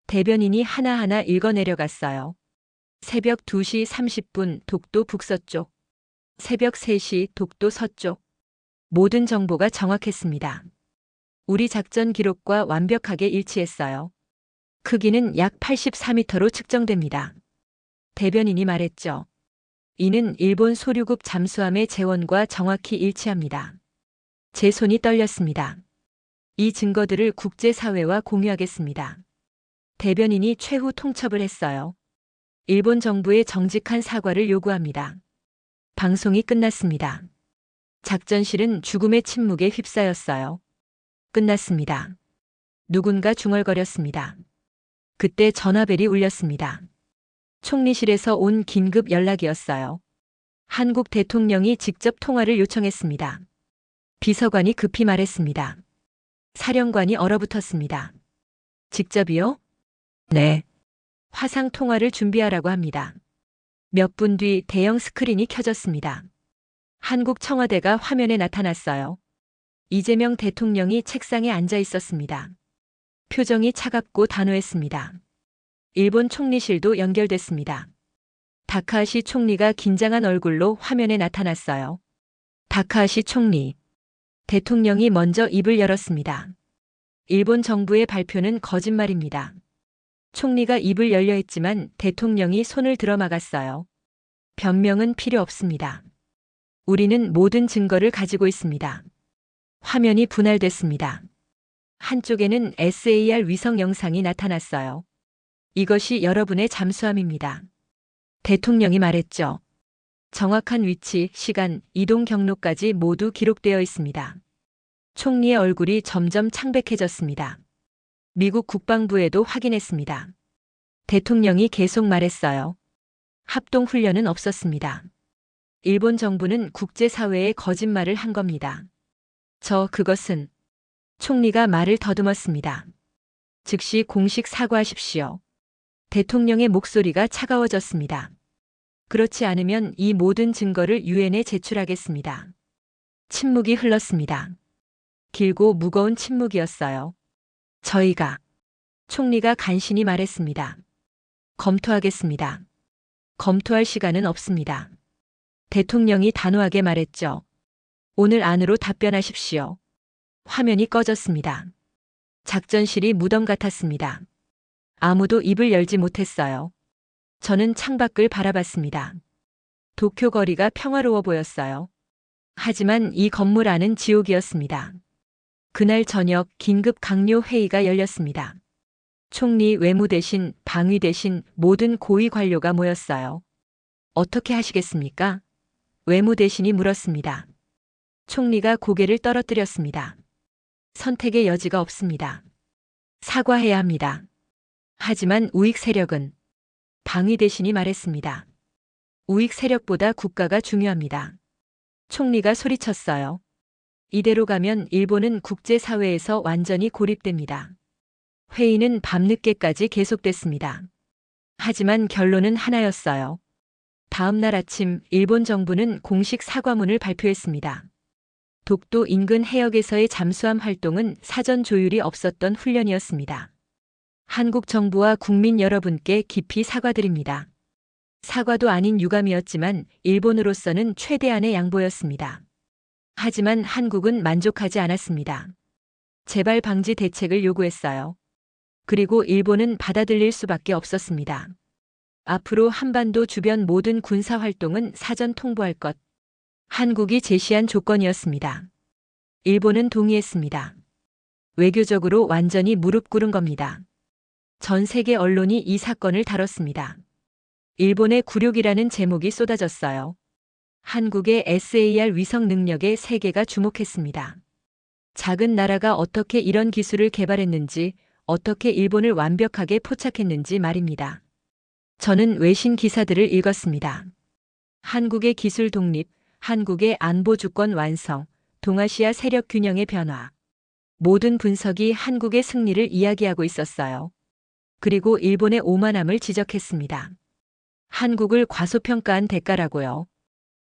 대변인이 하나하나 읽어내려갔어요. 새벽 2시 30분 독도 북서쪽, 새벽 3시 독도 서쪽. 모든 정보가 정확했습니다. 우리 작전 기록과 완벽하게 일치했어요. 크기는 약 84m로 측정됩니다. 대변인이 말했죠. 이는 일본 소류급 잠수함의 재원과 정확히 일치합니다. 제 손이 떨렸습니다. 이 증거들을 국제사회와 공유하겠습니다. 대변인이 최후 통첩을 했어요. 일본 정부의 정직한 사과를 요구합니다. 방송이 끝났습니다. 작전실은 죽음의 침묵에 휩싸였어요. 끝났습니다. 누군가 중얼거렸습니다. 그때 전화벨이 울렸습니다. 총리실에서 온 긴급 연락이었어요. 한국 대통령이 직접 통화를 요청했습니다. 비서관이 급히 말했습니다. 사령관이 얼어붙었습니다. 직접이요? 네. 화상 통화를 준비하라고 합니다. 몇 분 뒤 대형 스크린이 켜졌습니다. 한국 청와대가 화면에 나타났어요. 이재명 대통령이 책상에 앉아 있었습니다. 표정이 차갑고 단호했습니다. 일본 총리실도 연결됐습니다. 다카하시 총리가 긴장한 얼굴로 화면에 나타났어요. 다카하시 총리. 대통령이 먼저 입을 열었습니다. 일본 정부의 발표는 거짓말입니다. 총리가 입을 열려 했지만 대통령이 손을 들어 막았어요. 변명은 필요 없습니다. 우리는 모든 증거를 가지고 있습니다. 화면이 분할됐습니다. 한쪽에는 SAR 위성 영상이 나타났어요. 이것이 여러분의 잠수함입니다. 대통령이 말했죠. 정확한 위치, 시간, 이동 경로까지 모두 기록되어 있습니다. 총리의 얼굴이 점점 창백해졌습니다. 미국 국방부에도 확인했습니다. 대통령이 계속 말했어요. 합동훈련은 없었습니다. 일본 정부는 국제사회에 거짓말을 한 겁니다. 그것은 총리가 말을 더듬었습니다. 즉시 공식 사과하십시오. 대통령의 목소리가 차가워졌습니다. 그렇지 않으면 이 모든 증거를 유엔에 제출하겠습니다. 침묵이 흘렀습니다. 길고 무거운 침묵이었어요. 총리가 간신히 말했습니다. 검토하겠습니다. 검토할 시간은 없습니다. 대통령이 단호하게 말했죠. 오늘 안으로 답변하십시오. 화면이 꺼졌습니다. 작전실이 무덤 같았습니다. 아무도 입을 열지 못했어요. 저는 창밖을 바라봤습니다. 도쿄 거리가 평화로워 보였어요. 하지만 이 건물 안은 지옥이었습니다. 그날 저녁 긴급 강요 회의가 열렸습니다. 총리, 외무 대신, 방위 대신 모든 고위 관료가 모였어요. 어떻게 하시겠습니까? 외무 대신이 물었습니다. 총리가 고개를 떨어뜨렸습니다. 선택의 여지가 없습니다. 사과해야 합니다. 하지만 우익 세력은 방위 대신이 말했습니다. 우익 세력보다 국가가 중요합니다. 총리가 소리쳤어요. 이대로 가면 일본은 국제사회에서 완전히 고립됩니다. 회의는 밤늦게까지 계속됐습니다. 하지만 결론은 하나였어요. 다음 날 아침 일본 정부는 공식 사과문을 발표했습니다. 독도 인근 해역에서의 잠수함 활동은 사전 조율이 없었던 훈련이었습니다. 한국 정부와 국민 여러분께 깊이 사과드립니다. 사과도 아닌 유감이었지만 일본으로서는 최대한의 양보였습니다. 하지만 한국은 만족하지 않았습니다. 재발 방지 대책을 요구했어요. 그리고 일본은 받아들일 수밖에 없었습니다. 앞으로 한반도 주변 모든 군사 활동은 사전 통보할 것. 한국이 제시한 조건이었습니다. 일본은 동의했습니다. 외교적으로 완전히 무릎 꿇은 겁니다. 전 세계 언론이 이 사건을 다뤘습니다. 일본의 굴욕이라는 제목이 쏟아졌어요. 한국의 SAR 위성 능력에 세계가 주목했습니다. 작은 나라가 어떻게 이런 기술을 개발했는지, 어떻게 일본을 완벽하게 포착했는지 말입니다. 저는 외신 기사들을 읽었습니다. 한국의 기술 독립, 한국의 안보 주권 완성, 동아시아 세력 균형의 변화. 모든 분석이 한국의 승리를 이야기하고 있었어요. 그리고 일본의 오만함을 지적했습니다. 한국을 과소평가한 대가라고요.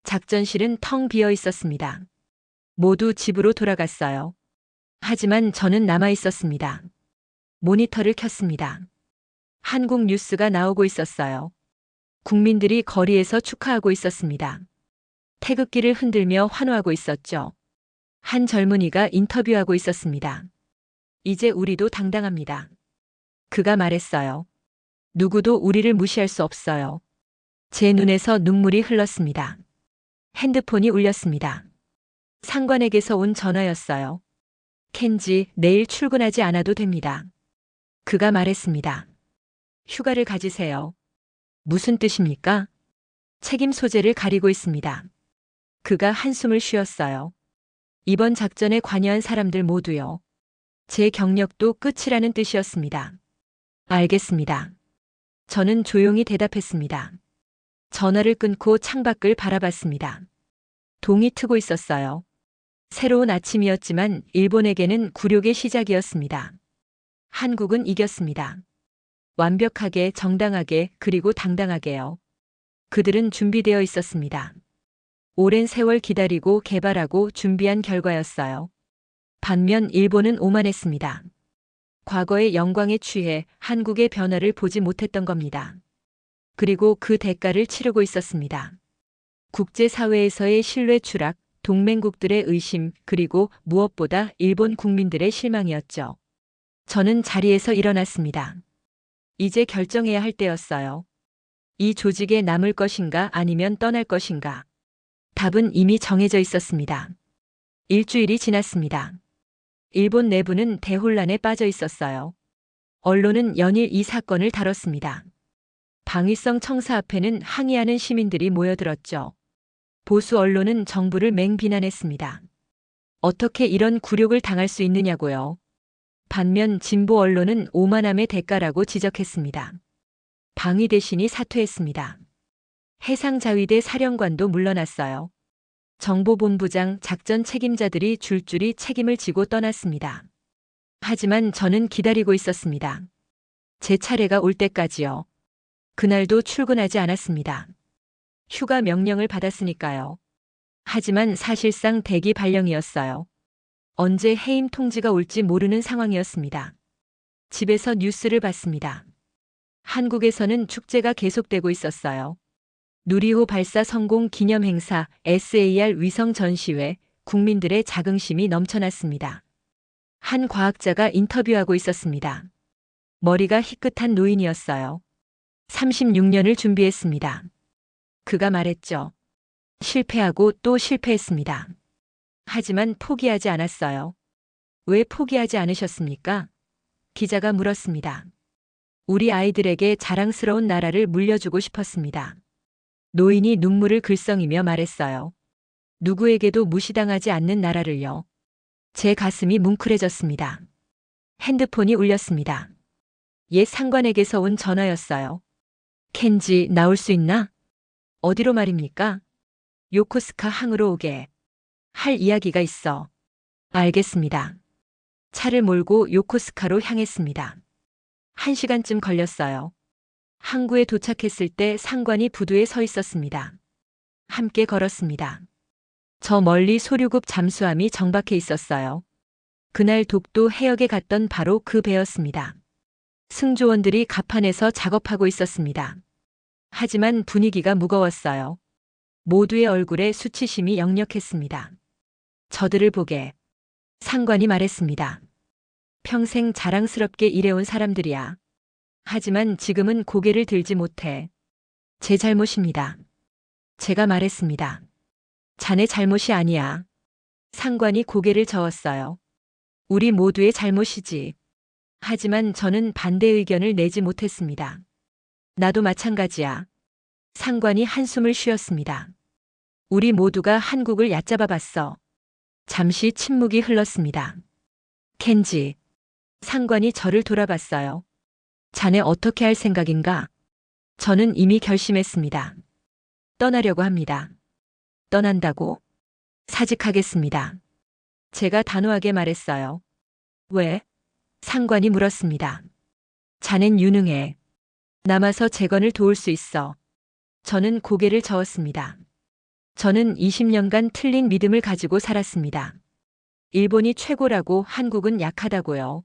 작전실은 텅 비어 있었습니다. 모두 집으로 돌아갔어요. 하지만 저는 남아 있었습니다. 모니터를 켰습니다. 한국 뉴스가 나오고 있었어요. 국민들이 거리에서 축하하고 있었습니다. 태극기를 흔들며 환호하고 있었죠. 한 젊은이가 인터뷰하고 있었습니다. 이제 우리도 당당합니다. 그가 말했어요. 누구도 우리를 무시할 수 없어요. 제 눈에서 눈물이 흘렀습니다. 핸드폰이 울렸습니다. 상관에게서 온 전화였어요. 켄지, 내일 출근하지 않아도 됩니다. 그가 말했습니다. 휴가를 가지세요. 무슨 뜻입니까? 책임 소재를 가리고 있습니다. 그가 한숨을 쉬었어요. 이번 작전에 관여한 사람들 모두요. 제 경력도 끝이라는 뜻이었습니다. 알겠습니다. 저는 조용히 대답했습니다. 전화를 끊고 창밖을 바라봤습니다. 동이 트고 있었어요. 새로운 아침이었지만 일본에게는 굴욕의 시작이었습니다. 한국은 이겼습니다. 완벽하게, 정당하게, 그리고 당당하게요. 그들은 준비되어 있었습니다. 오랜 세월 기다리고 개발하고 준비한 결과였어요. 반면 일본은 오만했습니다. 과거의 영광에 취해 한국의 변화를 보지 못했던 겁니다. 그리고 그 대가를 치르고 있었습니다. 국제사회에서의 신뢰 추락, 동맹국들의 의심, 그리고 무엇보다 일본 국민들의 실망이었죠. 저는 자리에서 일어났습니다. 이제 결정해야 할 때였어요. 이 조직에 남을 것인가 아니면 떠날 것인가. 답은 이미 정해져 있었습니다. 일주일이 지났습니다. 일본 내부는 대혼란에 빠져 있었어요. 언론은 연일 이 사건을 다뤘습니다. 방위성 청사 앞에는 항의하는 시민들이 모여들었죠. 보수 언론은 정부를 맹비난했습니다. 어떻게 이런 굴욕을 당할 수 있느냐고요. 반면 진보 언론은 오만함의 대가라고 지적했습니다. 방위 대신이 사퇴했습니다. 해상자위대 사령관도 물러났어요. 정보본부장 작전 책임자들이 줄줄이 책임을 지고 떠났습니다. 하지만 저는 기다리고 있었습니다. 제 차례가 올 때까지요. 그날도 출근하지 않았습니다. 휴가 명령을 받았으니까요. 하지만 사실상 대기 발령이었어요. 언제 해임 통지가 올지 모르는 상황이었습니다. 집에서 뉴스를 봤습니다. 한국에서는 축제가 계속되고 있었어요. 누리호 발사 성공 기념 행사 SAR 위성 전시회, 국민들의 자긍심이 넘쳐났습니다. 한 과학자가 인터뷰하고 있었습니다. 머리가 희끗한 노인이었어요. 36년을 준비했습니다. 그가 말했죠. 실패하고 또 실패했습니다. 하지만 포기하지 않았어요. 왜 포기하지 않으셨습니까? 기자가 물었습니다. 우리 아이들에게 자랑스러운 나라를 물려주고 싶었습니다. 노인이 눈물을 글썽이며 말했어요. 누구에게도 무시당하지 않는 나라를요. 제 가슴이 뭉클해졌습니다. 핸드폰이 울렸습니다. 옛 상관에게서 온 전화였어요. 켄지, 나올 수 있나? 어디로 말입니까? 요코스카 항으로 오게. 할 이야기가 있어. 알겠습니다. 차를 몰고 요코스카로 향했습니다. 1시간쯤 걸렸어요. 항구에 도착했을 때 상관이 부두에 서 있었습니다. 함께 걸었습니다. 저 멀리 소류급 잠수함이 정박해 있었어요. 그날 독도 해역에 갔던 바로 그 배였습니다. 승조원들이 갑판에서 작업하고 있었습니다. 하지만 분위기가 무거웠어요. 모두의 얼굴에 수치심이 역력했습니다. 저들을 보게. 상관이 말했습니다. 평생 자랑스럽게 일해온 사람들이야. 하지만 지금은 고개를 들지 못해. 제 잘못입니다. 제가 말했습니다. 자네 잘못이 아니야. 상관이 고개를 저었어요. 우리 모두의 잘못이지. 하지만 저는 반대 의견을 내지 못했습니다. 나도 마찬가지야. 상관이 한숨을 쉬었습니다. 우리 모두가 한국을 얕잡아 봤어. 잠시 침묵이 흘렀습니다. 켄지. 상관이 저를 돌아봤어요. 자네 어떻게 할 생각인가? 저는 이미 결심했습니다. 떠나려고 합니다. 떠난다고? 사직하겠습니다. 제가 단호하게 말했어요. 왜? 상관이 물었습니다. 자넨 유능해. 남아서 재건을 도울 수 있어. 저는 고개를 저었습니다. 저는 20년간 틀린 믿음을 가지고 살았습니다. 일본이 최고라고 한국은 약하다고요.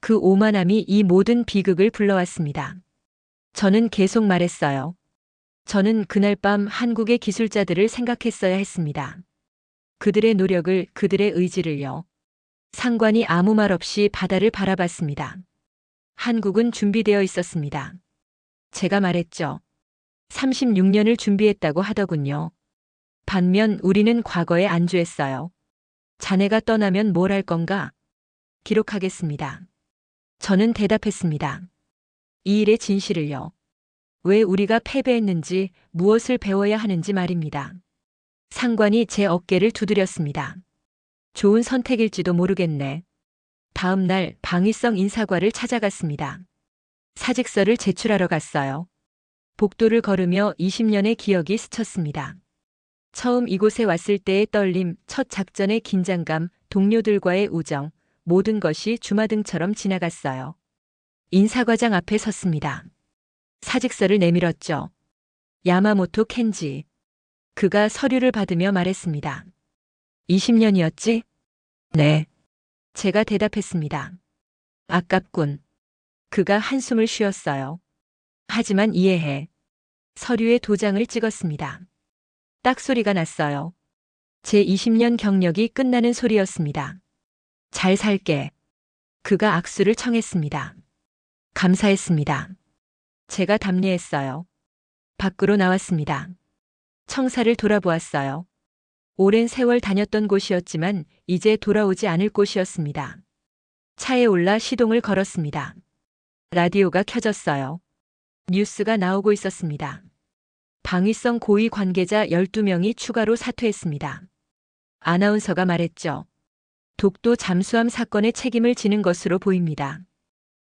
그 오만함이 이 모든 비극을 불러왔습니다. 저는 계속 말했어요. 저는 그날 밤 한국의 기술자들을 생각했어야 했습니다. 그들의 노력을, 그들의 의지를요. 상관이 아무 말 없이 바다를 바라봤습니다. 한국은 준비되어 있었습니다. 제가 말했죠. 36년을 준비했다고 하더군요. 반면 우리는 과거에 안주했어요. 자네가 떠나면 뭘 할 건가? 기록하겠습니다. 저는 대답했습니다. 이 일의 진실을요. 왜 우리가 패배했는지, 무엇을 배워야 하는지 말입니다. 상관이 제 어깨를 두드렸습니다. 좋은 선택일지도 모르겠네. 다음 날 방위성 인사과를 찾아갔습니다. 사직서를 제출하러 갔어요. 복도를 걸으며 20년의 기억이 스쳤습니다. 처음 이곳에 왔을 때의 떨림, 첫 작전의 긴장감, 동료들과의 우정, 모든 것이 주마등처럼 지나갔어요. 인사과장 앞에 섰습니다. 사직서를 내밀었죠. 야마모토 켄지. 그가 서류를 받으며 말했습니다. 20년이었지? 네. 제가 대답했습니다. 아깝군. 그가 한숨을 쉬었어요. 하지만 이해해. 서류에 도장을 찍었습니다. 딱 소리가 났어요. 제 20년 경력이 끝나는 소리였습니다. 잘 살게. 그가 악수를 청했습니다. 감사했습니다. 제가 답례했어요. 밖으로 나왔습니다. 청사를 돌아보았어요. 오랜 세월 다녔던 곳이었지만 이제 돌아오지 않을 곳이었습니다. 차에 올라 시동을 걸었습니다. 라디오가 켜졌어요. 뉴스가 나오고 있었습니다. 방위성 고위 관계자 12명이 추가로 사퇴했습니다. 아나운서가 말했죠. 독도 잠수함 사건의 책임을 지는 것으로 보입니다.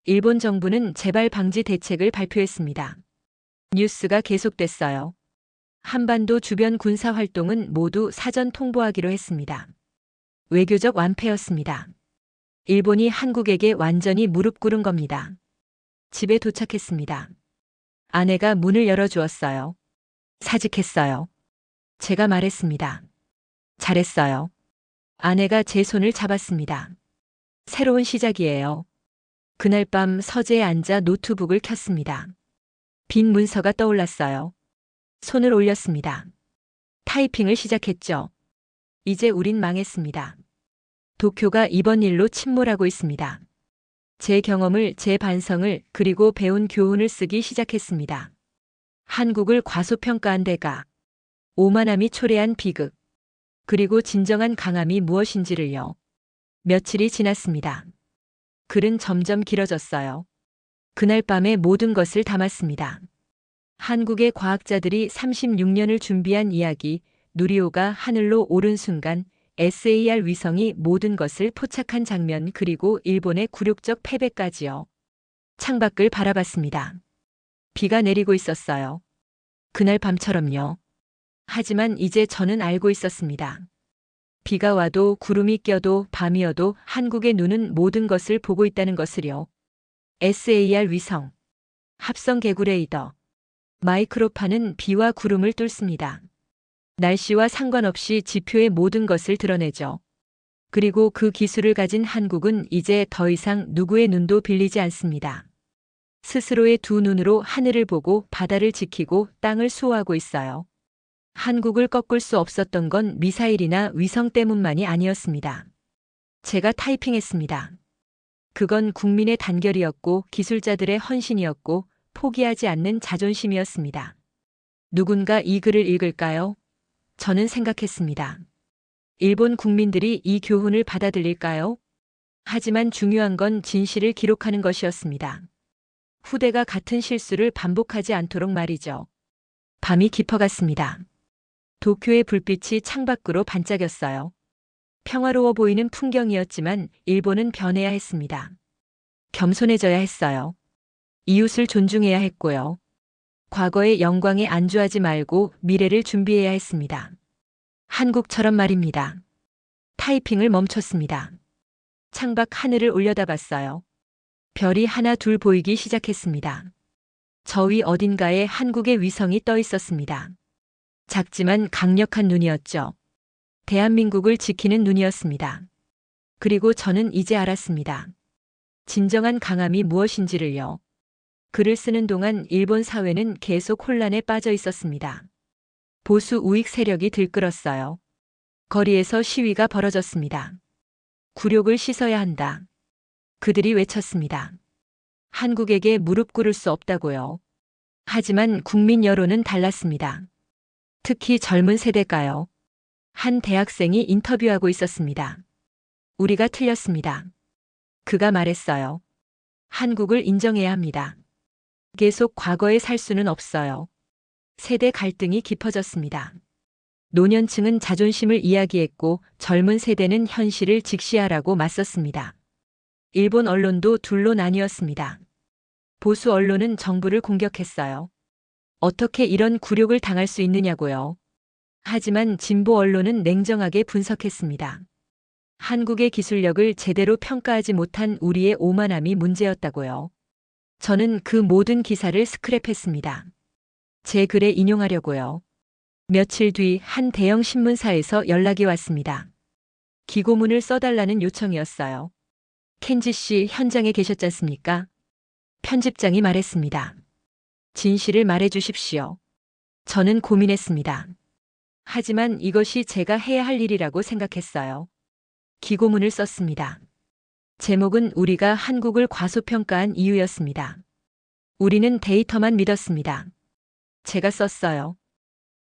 일본 정부는 재발 방지 대책을 발표했습니다. 뉴스가 계속됐어요. 한반도 주변 군사 활동은 모두 사전 통보하기로 했습니다. 외교적 완패였습니다. 일본이 한국에게 완전히 무릎 꿇은 겁니다. 집에 도착했습니다. 아내가 문을 열어주었어요. 사직했어요. 제가 말했습니다. 잘했어요. 아내가 제 손을 잡았습니다. 새로운 시작이에요. 그날 밤 서재에 앉아 노트북을 켰습니다. 빈 문서가 떠올랐어요. 손을 올렸습니다. 타이핑을 시작했죠. 이제 우린 망했습니다. 도쿄가 이번 일로 침몰하고 있습니다. 제 경험을, 제 반성을, 그리고 배운 교훈을 쓰기 시작했습니다. 한국을 과소평가한 대가, 오만함이 초래한 비극, 그리고 진정한 강함이 무엇인지를요. 며칠이 지났습니다. 글은 점점 길어졌어요. 그날 밤에 모든 것을 담았습니다. 한국의 과학자들이 36년을 준비한 이야기, 누리호가 하늘로 오른 순간 SAR 위성이 모든 것을 포착한 장면, 그리고 일본의 굴욕적 패배까지요. 창밖을 바라봤습니다. 비가 내리고 있었어요. 그날 밤처럼요. 하지만 이제 저는 알고 있었습니다. 비가 와도 구름이 껴도 밤이어도 한국의 눈은 모든 것을 보고 있다는 것을요. SAR 위성, 합성 개구 레이더, 마이크로파는 비와 구름을 뚫습니다. 날씨와 상관없이 지표의 모든 것을 드러내죠. 그리고 그 기술을 가진 한국은 이제 더 이상 누구의 눈도 빌리지 않습니다. 스스로의 두 눈으로 하늘을 보고 바다를 지키고 땅을 수호하고 있어요. 한국을 꺾을 수 없었던 건 미사일이나 위성 때문만이 아니었습니다. 제가 타이핑했습니다. 그건 국민의 단결이었고 기술자들의 헌신이었고 포기하지 않는 자존심이었습니다. 누군가 이 글을 읽을까요? 저는 생각했습니다. 일본 국민들이 이 교훈을 받아들일까요? 하지만 중요한 건 진실을 기록하는 것이었습니다. 후대가 같은 실수를 반복하지 않도록 말이죠. 밤이 깊어갔습니다. 도쿄의 불빛이 창밖으로 반짝였어요. 평화로워 보이는 풍경이었지만 일본은 변해야 했습니다. 겸손해져야 했어요. 이웃을 존중해야 했고요. 과거의 영광에 안주하지 말고 미래를 준비해야 했습니다. 한국처럼 말입니다. 타이핑을 멈췄습니다. 창밖 하늘을 올려다봤어요. 별이 하나 둘 보이기 시작했습니다. 저 위 어딘가에 한국의 위성이 떠 있었습니다. 작지만 강력한 눈이었죠. 대한민국을 지키는 눈이었습니다. 그리고 저는 이제 알았습니다. 진정한 강함이 무엇인지를요. 글을 쓰는 동안 일본 사회는 계속 혼란에 빠져 있었습니다. 보수 우익 세력이 들끓었어요. 거리에서 시위가 벌어졌습니다. 굴욕을 씻어야 한다. 그들이 외쳤습니다. 한국에게 무릎 꿇을 수 없다고요. 하지만 국민 여론은 달랐습니다. 특히 젊은 세대가요. 한 대학생이 인터뷰하고 있었습니다. 우리가 틀렸습니다. 그가 말했어요. 한국을 인정해야 합니다. 계속 과거에 살 수는 없어요. 세대 갈등이 깊어졌습니다. 노년층은 자존심을 이야기했고 젊은 세대는 현실을 직시하라고 맞섰습니다. 일본 언론도 둘로 나뉘었습니다. 보수 언론은 정부를 공격했어요. 어떻게 이런 굴욕을 당할 수 있느냐고요. 하지만 진보 언론은 냉정하게 분석했습니다. 한국의 기술력을 제대로 평가하지 못한 우리의 오만함이 문제였다고요. 저는 그 모든 기사를 스크랩했습니다. 제 글에 인용하려고요. 며칠 뒤 한 대형 신문사에서 연락이 왔습니다. 기고문을 써달라는 요청이었어요. 켄지 씨 현장에 계셨지 않습니까? 편집장이 말했습니다. 진실을 말해 주십시오. 저는 고민했습니다. 하지만 이것이 제가 해야 할 일이라고 생각했어요. 기고문을 썼습니다. 제목은 우리가 한국을 과소평가한 이유였습니다. 우리는 데이터만 믿었습니다. 제가 썼어요.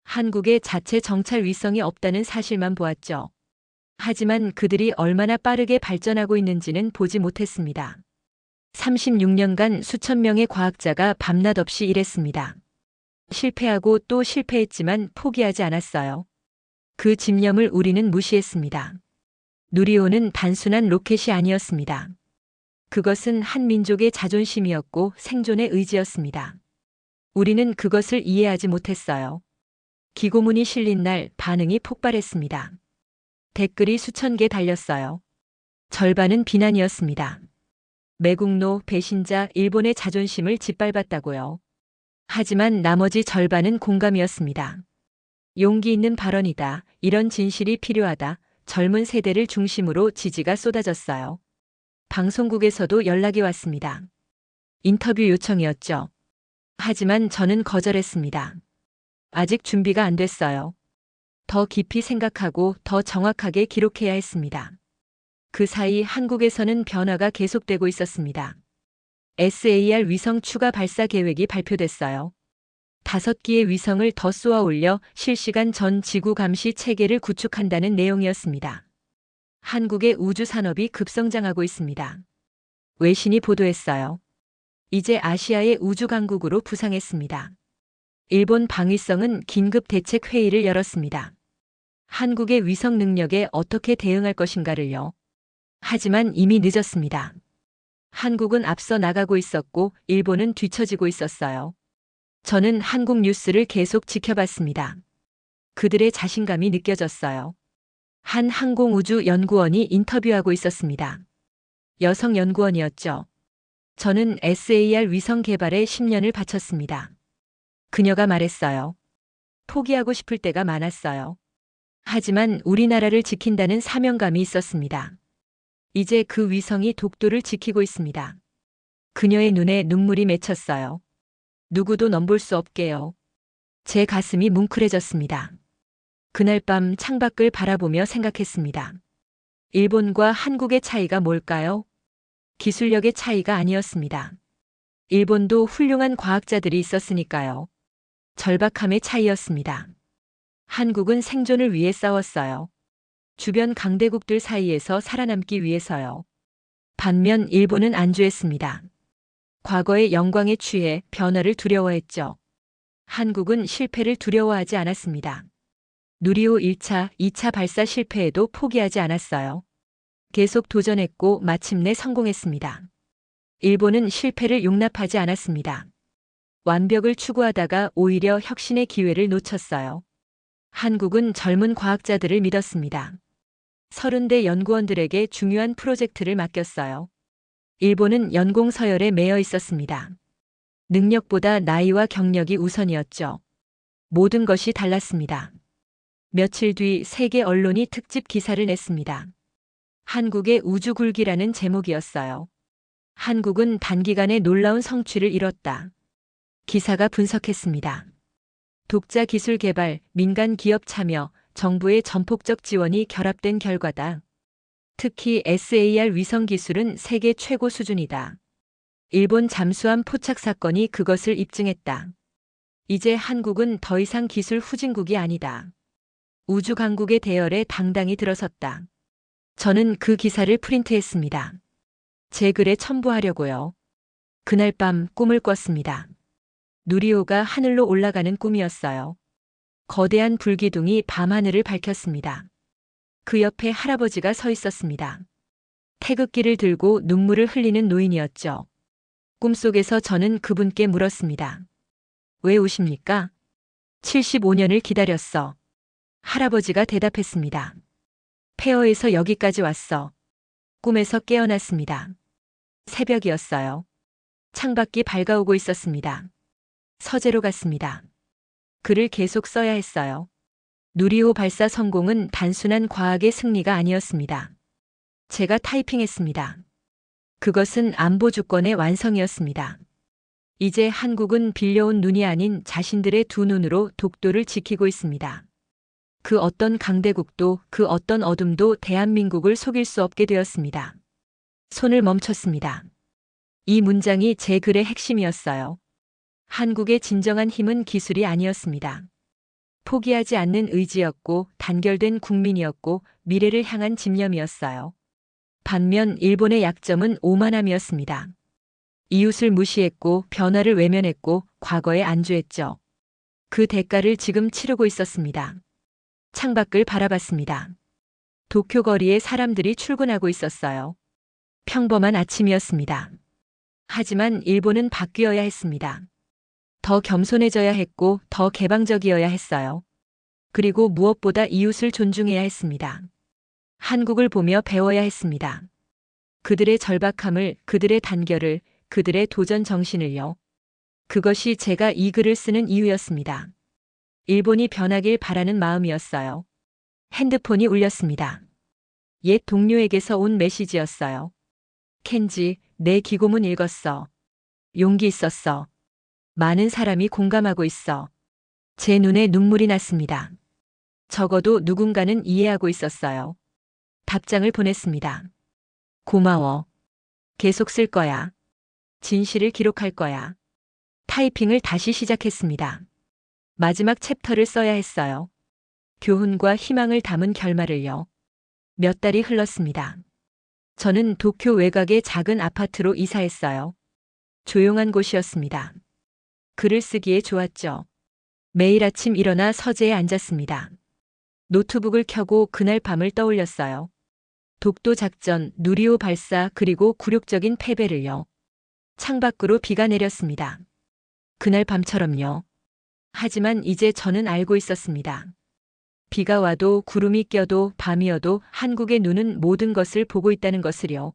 한국의 자체 정찰 위성이 없다는 사실만 보았죠. 하지만 그들이 얼마나 빠르게 발전하고 있는지는 보지 못했습니다. 36년간 수천 명의 과학자가 밤낮 없이 일했습니다. 실패하고 또 실패했지만 포기하지 않았어요. 그 집념을 우리는 무시했습니다. 누리호는 단순한 로켓이 아니었습니다. 그것은 한 민족의 자존심이었고 생존의 의지였습니다. 우리는 그것을 이해하지 못했어요. 기고문이 실린 날 반응이 폭발했습니다. 댓글이 수천 개 달렸어요. 절반은 비난이었습니다. 매국노, 배신자, 일본의 자존심을 짓밟았다고요. 하지만 나머지 절반은 공감이었습니다. 용기 있는 발언이다. 이런 진실이 필요하다. 젊은 세대를 중심으로 지지가 쏟아졌어요. 방송국에서도 연락이 왔습니다. 인터뷰 요청이었죠. 하지만 저는 거절했습니다. 아직 준비가 안 됐어요. 더 깊이 생각하고 더 정확하게 기록해야 했습니다. 그 사이 한국에서는 변화가 계속되고 있었습니다. SAR 위성 추가 발사 계획이 발표됐어요. 5기의 위성을 더 쏘아 올려 실시간 전 지구 감시 체계를 구축한다는 내용이었습니다. 한국의 우주 산업이 급성장하고 있습니다. 외신이 보도했어요. 이제 아시아의 우주 강국으로 부상했습니다. 일본 방위성은 긴급 대책 회의를 열었습니다. 한국의 위성 능력에 어떻게 대응할 것인가를요. 하지만 이미 늦었습니다. 한국은 앞서 나가고 있었고 일본은 뒤처지고 있었어요. 저는 한국 뉴스를 계속 지켜봤습니다. 그들의 자신감이 느껴졌어요. 한 항공우주연구원이 인터뷰하고 있었습니다. 여성 연구원이었죠. 저는 SAR 위성 개발에 10년을 바쳤습니다. 그녀가 말했어요. 포기하고 싶을 때가 많았어요. 하지만 우리나라를 지킨다는 사명감이 있었습니다. 이제 그 위성이 독도를 지키고 있습니다. 그녀의 눈에 눈물이 맺혔어요. 누구도 넘볼 수 없게요. 제 가슴이 뭉클해졌습니다. 그날 밤 창밖을 바라보며 생각했습니다. 일본과 한국의 차이가 뭘까요? 기술력의 차이가 아니었습니다. 일본도 훌륭한 과학자들이 있었으니까요. 절박함의 차이였습니다. 한국은 생존을 위해 싸웠어요. 주변 강대국들 사이에서 살아남기 위해서요. 반면 일본은 안주했습니다. 과거의 영광에 취해 변화를 두려워했죠. 한국은 실패를 두려워하지 않았습니다. 누리호 1차, 2차 발사 실패에도 포기하지 않았어요. 계속 도전했고 마침내 성공했습니다. 일본은 실패를 용납하지 않았습니다. 완벽을 추구하다가 오히려 혁신의 기회를 놓쳤어요. 한국은 젊은 과학자들을 믿었습니다. 30대 연구원들에게 중요한 프로젝트를 맡겼어요. 일본은 연공서열에 매여 있었습니다. 능력보다 나이와 경력이 우선이었죠. 모든 것이 달랐습니다. 며칠 뒤 세계 언론이 특집 기사를 냈습니다. 한국의 우주굴기라는 제목이었어요. 한국은 단기간에 놀라운 성취를 이뤘다. 기사가 분석했습니다. 독자 기술 개발, 민간 기업 참여, 정부의 전폭적 지원이 결합된 결과다. 특히 SAR 위성 기술은 세계 최고 수준이다. 일본 잠수함 포착 사건이 그것을 입증했다. 이제 한국은 더 이상 기술 후진국이 아니다. 우주 강국의 대열에 당당히 들어섰다. 저는 그 기사를 프린트했습니다. 제 글에 첨부하려고요. 그날 밤 꿈을 꿨습니다. 누리호가 하늘로 올라가는 꿈이었어요. 거대한 불기둥이 밤하늘을 밝혔습니다. 그 옆에 할아버지가 서 있었습니다. 태극기를 들고 눈물을 흘리는 노인이었죠. 꿈속에서 저는 그분께 물었습니다. 왜 우십니까? 75년을 기다렸어. 할아버지가 대답했습니다. 폐허에서 여기까지 왔어. 꿈에서 깨어났습니다. 새벽이었어요. 창밖이 밝아오고 있었습니다. 서재로 갔습니다. 글을 계속 써야 했어요. 누리호 발사 성공은 단순한 과학의 승리가 아니었습니다. 제가 타이핑했습니다. 그것은 안보 주권의 완성이었습니다. 이제 한국은 빌려온 눈이 아닌 자신들의 두 눈으로 독도를 지키고 있습니다. 그 어떤 강대국도 그 어떤 어둠도 대한민국을 속일 수 없게 되었습니다. 손을 멈췄습니다. 이 문장이 제 글의 핵심이었어요. 한국의 진정한 힘은 기술이 아니었습니다. 포기하지 않는 의지였고 단결된 국민이었고 미래를 향한 집념이었어요. 반면 일본의 약점은 오만함이었습니다. 이웃을 무시했고 변화를 외면했고 과거에 안주했죠. 그 대가를 지금 치르고 있었습니다. 창밖을 바라봤습니다. 도쿄 거리에 사람들이 출근하고 있었어요. 평범한 아침이었습니다. 하지만 일본은 바뀌어야 했습니다. 더 겸손해져야 했고 더 개방적이어야 했어요. 그리고 무엇보다 이웃을 존중해야 했습니다. 한국을 보며 배워야 했습니다. 그들의 절박함을, 그들의 단결을, 그들의 도전 정신을요. 그것이 제가 이 글을 쓰는 이유였습니다. 일본이 변하길 바라는 마음이었어요. 핸드폰이 울렸습니다. 옛 동료에게서 온 메시지였어요. 켄지, 내 기고문 읽었어. 용기 있었어. 많은 사람이 공감하고 있어. 제 눈에 눈물이 났습니다. 적어도 누군가는 이해하고 있었어요. 답장을 보냈습니다. 고마워. 계속 쓸 거야. 진실을 기록할 거야. 타이핑을 다시 시작했습니다. 마지막 챕터를 써야 했어요. 교훈과 희망을 담은 결말을요. 몇 달이 흘렀습니다. 저는 도쿄 외곽의 작은 아파트로 이사했어요. 조용한 곳이었습니다. 글을 쓰기에 좋았죠. 매일 아침 일어나 서재에 앉았습니다. 노트북을 켜고 그날 밤을 떠올렸어요. 독도 작전, 누리호 발사 그리고 굴욕적인 패배를요. 창밖으로 비가 내렸습니다. 그날 밤처럼요. 하지만 이제 저는 알고 있었습니다. 비가 와도 구름이 껴도 밤이어도 한국의 눈은 모든 것을 보고 있다는 것을요.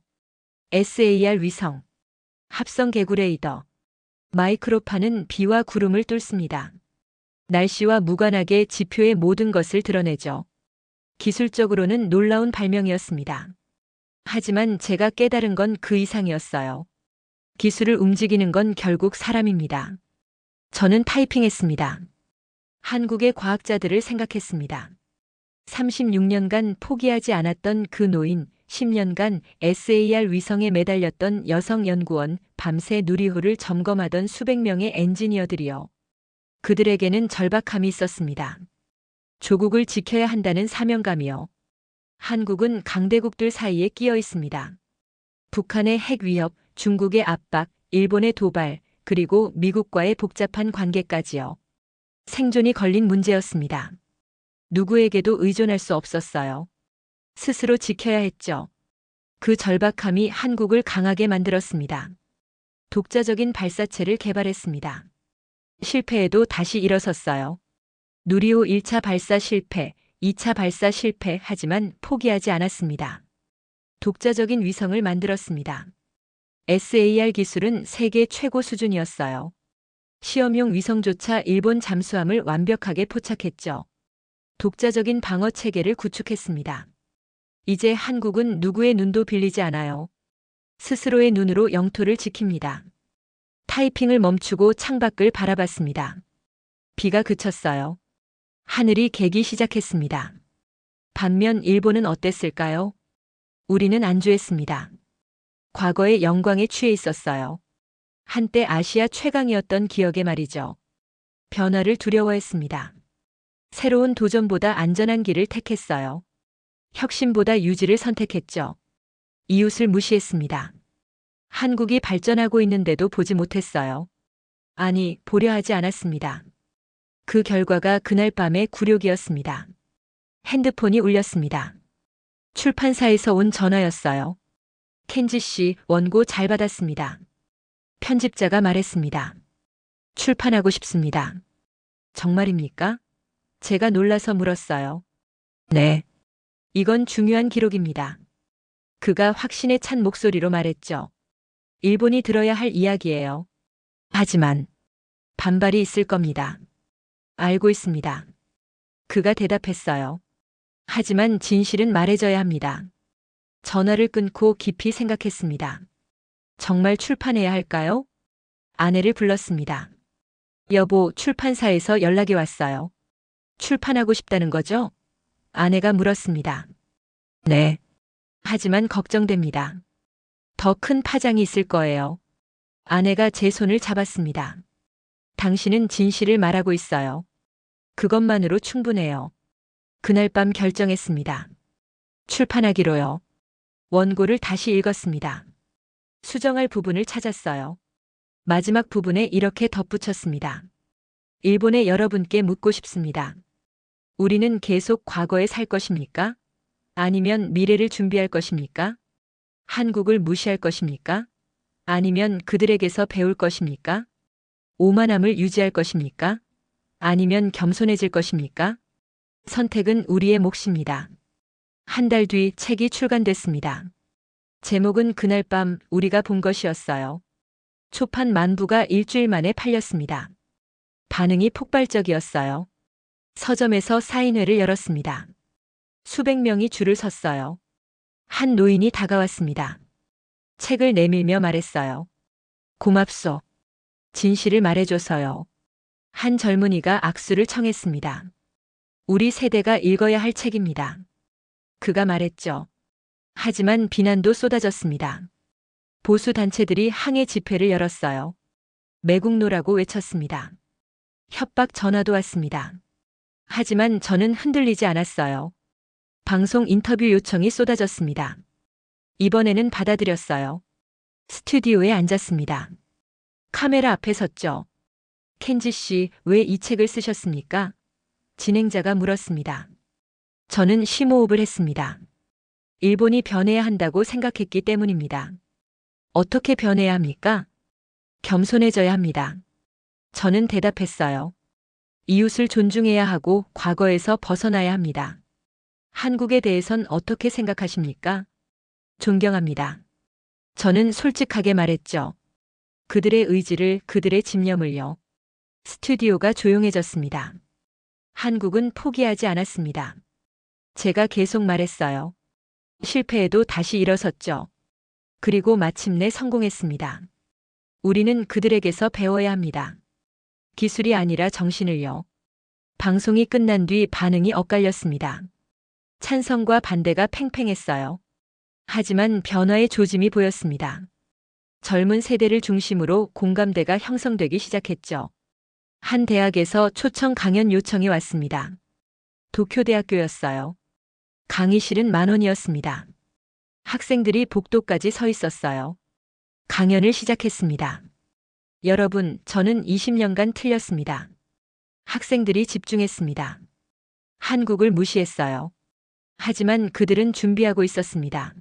SAR 위성, 합성 개구 레이더, 마이크로파는 비와 구름을 뚫습니다. 날씨와 무관하게 지표의 모든 것을 드러내죠. 기술적으로는 놀라운 발명이었습니다. 하지만 제가 깨달은 건 그 이상이었어요. 기술을 움직이는 건 결국 사람입니다. 저는 타이핑했습니다. 한국의 과학자들을 생각했습니다. 36년간 포기하지 않았던 그 노인, 10년간 SAR 위성에 매달렸던 여성 연구원, 밤새 누리호를 점검하던 수백 명의 엔지니어들이요. 그들에게는 절박함이 있었습니다. 조국을 지켜야 한다는 사명감이요. 한국은 강대국들 사이에 끼어 있습니다. 북한의 핵 위협, 중국의 압박, 일본의 도발, 그리고 미국과의 복잡한 관계까지요. 생존이 걸린 문제였습니다. 누구에게도 의존할 수 없었어요. 스스로 지켜야 했죠. 그 절박함이 한국을 강하게 만들었습니다. 독자적인 발사체를 개발했습니다. 실패해도 다시 일어섰어요. 누리호 1차 발사 실패, 2차 발사 실패 하지만 포기하지 않았습니다. 독자적인 위성을 만들었습니다. SAR 기술은 세계 최고 수준이었어요. 시험용 위성조차 일본 잠수함을 완벽하게 포착했죠. 독자적인 방어 체계를 구축했습니다. 이제 한국은 누구의 눈도 빌리지 않아요. 스스로의 눈으로 영토를 지킵니다. 타이핑을 멈추고 창밖을 바라봤습니다. 비가 그쳤어요. 하늘이 개기 시작했습니다. 반면 일본은 어땠을까요? 우리는 안주했습니다. 과거의 영광에 취해 있었어요. 한때 아시아 최강이었던 기억에 말이죠. 변화를 두려워했습니다. 새로운 도전보다 안전한 길을 택했어요. 혁신보다 유지를 선택했죠. 이웃을 무시했습니다. 한국이 발전하고 있는데도 보지 못했어요. 아니, 보려 하지 않았습니다. 그 결과가 그날 밤의 굴욕이었습니다. 핸드폰이 울렸습니다. 출판사에서 온 전화였어요. 켄지 씨, 원고 잘 받았습니다. 편집자가 말했습니다. 출판하고 싶습니다. 정말입니까? 제가 놀라서 물었어요. 네. 이건 중요한 기록입니다. 그가 확신에 찬 목소리로 말했죠. 일본이 들어야 할 이야기예요. 하지만 반발이 있을 겁니다. 알고 있습니다. 그가 대답했어요. 하지만 진실은 말해져야 합니다. 전화를 끊고 깊이 생각했습니다. 정말 출판해야 할까요? 아내를 불렀습니다. 여보, 출판사에서 연락이 왔어요. 출판하고 싶다는 거죠? 아내가 물었습니다. 네. 하지만 걱정됩니다. 더 큰 파장이 있을 거예요. 아내가 제 손을 잡았습니다. 당신은 진실을 말하고 있어요. 그것만으로 충분해요. 그날 밤 결정했습니다. 출판하기로요. 원고를 다시 읽었습니다. 수정할 부분을 찾았어요. 마지막 부분에 이렇게 덧붙였습니다. 일본의 여러분께 묻고 싶습니다. 우리는 계속 과거에 살 것입니까? 아니면 미래를 준비할 것입니까? 한국을 무시할 것입니까? 아니면 그들에게서 배울 것입니까? 오만함을 유지할 것입니까? 아니면 겸손해질 것입니까? 선택은 우리의 몫입니다. 한 달 뒤 책이 출간됐습니다. 제목은 그날 밤 우리가 본 것이었어요. 초판 만부가 일주일 만에 팔렸습니다. 반응이 폭발적이었어요. 서점에서 사인회를 열었습니다. 수백 명이 줄을 섰어요. 한 노인이 다가왔습니다. 책을 내밀며 말했어요. 고맙소. 진실을 말해줘서요. 한 젊은이가 악수를 청했습니다. 우리 세대가 읽어야 할 책입니다. 그가 말했죠. 하지만 비난도 쏟아졌습니다. 보수 단체들이 항해 집회를 열었어요. 매국노라고 외쳤습니다. 협박 전화도 왔습니다. 하지만 저는 흔들리지 않았어요. 방송 인터뷰 요청이 쏟아졌습니다. 이번에는 받아들였어요. 스튜디오에 앉았습니다. 카메라 앞에 섰죠. 켄지 씨, 왜 이 책을 쓰셨습니까? 진행자가 물었습니다. 저는 심호흡을 했습니다. 일본이 변해야 한다고 생각했기 때문입니다. 어떻게 변해야 합니까? 겸손해져야 합니다. 저는 대답했어요. 이웃을 존중해야 하고 과거에서 벗어나야 합니다. 한국에 대해선 어떻게 생각하십니까? 존경합니다. 저는 솔직하게 말했죠. 그들의 의지를, 그들의 집념을요. 스튜디오가 조용해졌습니다. 한국은 포기하지 않았습니다. 제가 계속 말했어요. 실패해도 다시 일어섰죠. 그리고 마침내 성공했습니다. 우리는 그들에게서 배워야 합니다. 기술이 아니라 정신을요. 방송이 끝난 뒤 반응이 엇갈렸습니다. 찬성과 반대가 팽팽했어요. 하지만 변화의 조짐이 보였습니다. 젊은 세대를 중심으로 공감대가 형성되기 시작했죠. 한 대학에서 초청 강연 요청이 왔습니다. 도쿄대학교였어요. 강의실은 10,000원이었습니다. 학생들이 복도까지 서 있었어요. 강연을 시작했습니다. 여러분, 저는 20년간 틀렸습니다. 학생들이 집중했습니다. 한국을 무시했어요. 하지만 그들은 준비하고 있었습니다.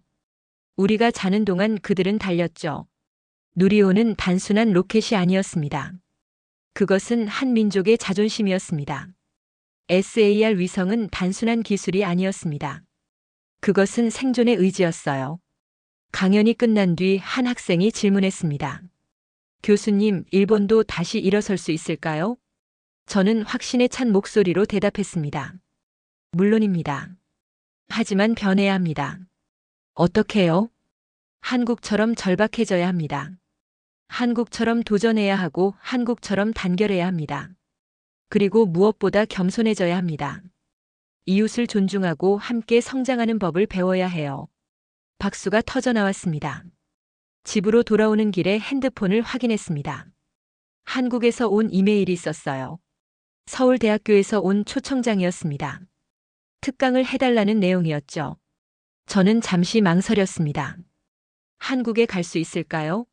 우리가 자는 동안 그들은 달렸죠. 누리호는 단순한 로켓이 아니었습니다. 그것은 한 민족의 자존심이었습니다. SAR 위성은 단순한 기술이 아니었습니다. 그것은 생존의 의지였어요. 강연이 끝난 뒤 한 학생이 질문했습니다. 교수님, 일본도 다시 일어설 수 있을까요? 저는 확신에 찬 목소리로 대답했습니다. 물론입니다. 하지만 변해야 합니다. 어떻게요? 한국처럼 절박해져야 합니다. 한국처럼 도전해야 하고 한국처럼 단결해야 합니다. 그리고 무엇보다 겸손해져야 합니다. 이웃을 존중하고 함께 성장하는 법을 배워야 해요. 박수가 터져 나왔습니다. 집으로 돌아오는 길에 핸드폰을 확인했습니다. 한국에서 온 이메일이 있었어요. 서울대학교에서 온 초청장이었습니다. 특강을 해달라는 내용이었죠. 저는 잠시 망설였습니다. 한국에 갈 수 있을까요?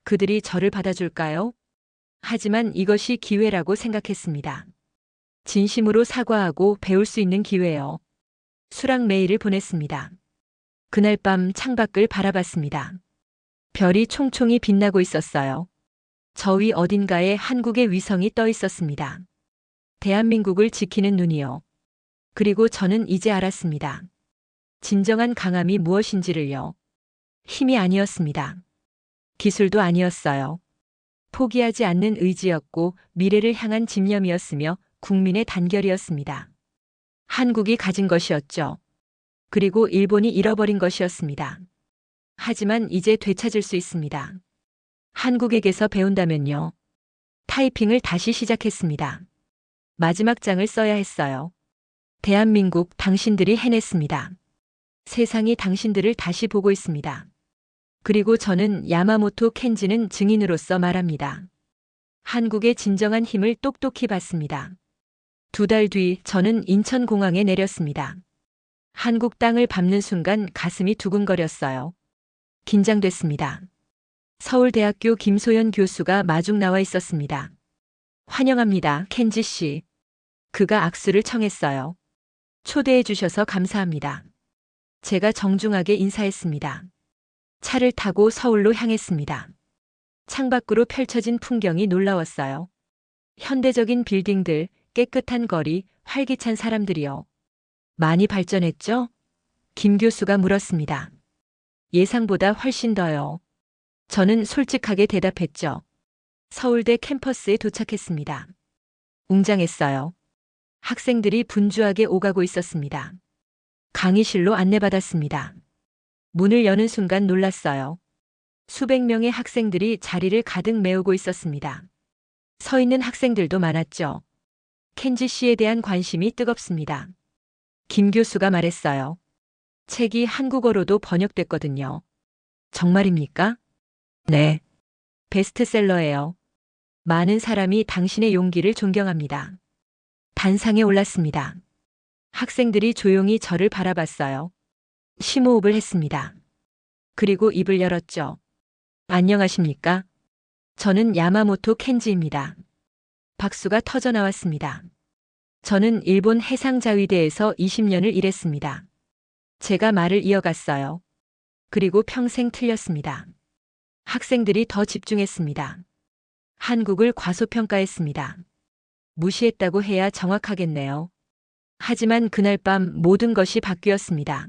그들이 저를 받아줄까요? 하지만 이것이 기회라고 생각했습니다. 진심으로 사과하고 배울 수 있는 기회요. 수락 메일을 보냈습니다. 그날 밤 창밖을 바라봤습니다. 별이 총총히 빛나고 있었어요. 저 위 어딘가에 한국의 위성이 떠 있었습니다. 대한민국을 지키는 눈이요. 그리고 저는 이제 알았습니다. 진정한 강함이 무엇인지를요. 힘이 아니었습니다. 기술도 아니었어요. 포기하지 않는 의지였고 미래를 향한 집념이었으며 국민의 단결이었습니다. 한국이 가진 것이었죠. 그리고 일본이 잃어버린 것이었습니다. 하지만 이제 되찾을 수 있습니다. 한국에게서 배운다면요. 타이핑을 다시 시작했습니다. 마지막 장을 써야 했어요. 대한민국, 당신들이 해냈습니다. 세상이 당신들을 다시 보고 있습니다. 그리고 저는 야마모토 켄지는 증인으로서 말합니다. 한국의 진정한 힘을 똑똑히 봤습니다. 2달 뒤 저는 인천공항에 내렸습니다. 한국 땅을 밟는 순간 가슴이 두근거렸어요. 긴장됐습니다. 서울대학교 김소연 교수가 마중 나와 있었습니다. 환영합니다, 켄지 씨. 그가 악수를 청했어요. 초대해 주셔서 감사합니다. 제가 정중하게 인사했습니다. 차를 타고 서울로 향했습니다. 창밖으로 펼쳐진 풍경이 놀라웠어요. 현대적인 빌딩들, 깨끗한 거리, 활기찬 사람들이요. 많이 발전했죠? 김 교수가 물었습니다. 예상보다 훨씬 더요. 저는 솔직하게 대답했죠. 서울대 캠퍼스에 도착했습니다. 웅장했어요. 학생들이 분주하게 오가고 있었습니다. 강의실로 안내받았습니다. 문을 여는 순간 놀랐어요. 수백 명의 학생들이 자리를 가득 메우고 있었습니다. 서 있는 학생들도 많았죠. 켄지 씨에 대한 관심이 뜨겁습니다. 김 교수가 말했어요. 책이 한국어로도 번역됐거든요. 정말입니까? 네. 베스트셀러예요. 많은 사람이 당신의 용기를 존경합니다. 단상에 올랐습니다. 학생들이 조용히 저를 바라봤어요. 심호흡을 했습니다. 그리고 입을 열었죠. 안녕하십니까? 저는 야마모토 켄지입니다. 박수가 터져 나왔습니다. 저는 일본 해상자위대에서 20년을 일했습니다. 제가 말을 이어갔어요. 그리고 평생 틀렸습니다. 학생들이 더 집중했습니다. 한국을 과소평가했습니다. 무시했다고 해야 정확하겠네요. 하지만 그날 밤 모든 것이 바뀌었습니다.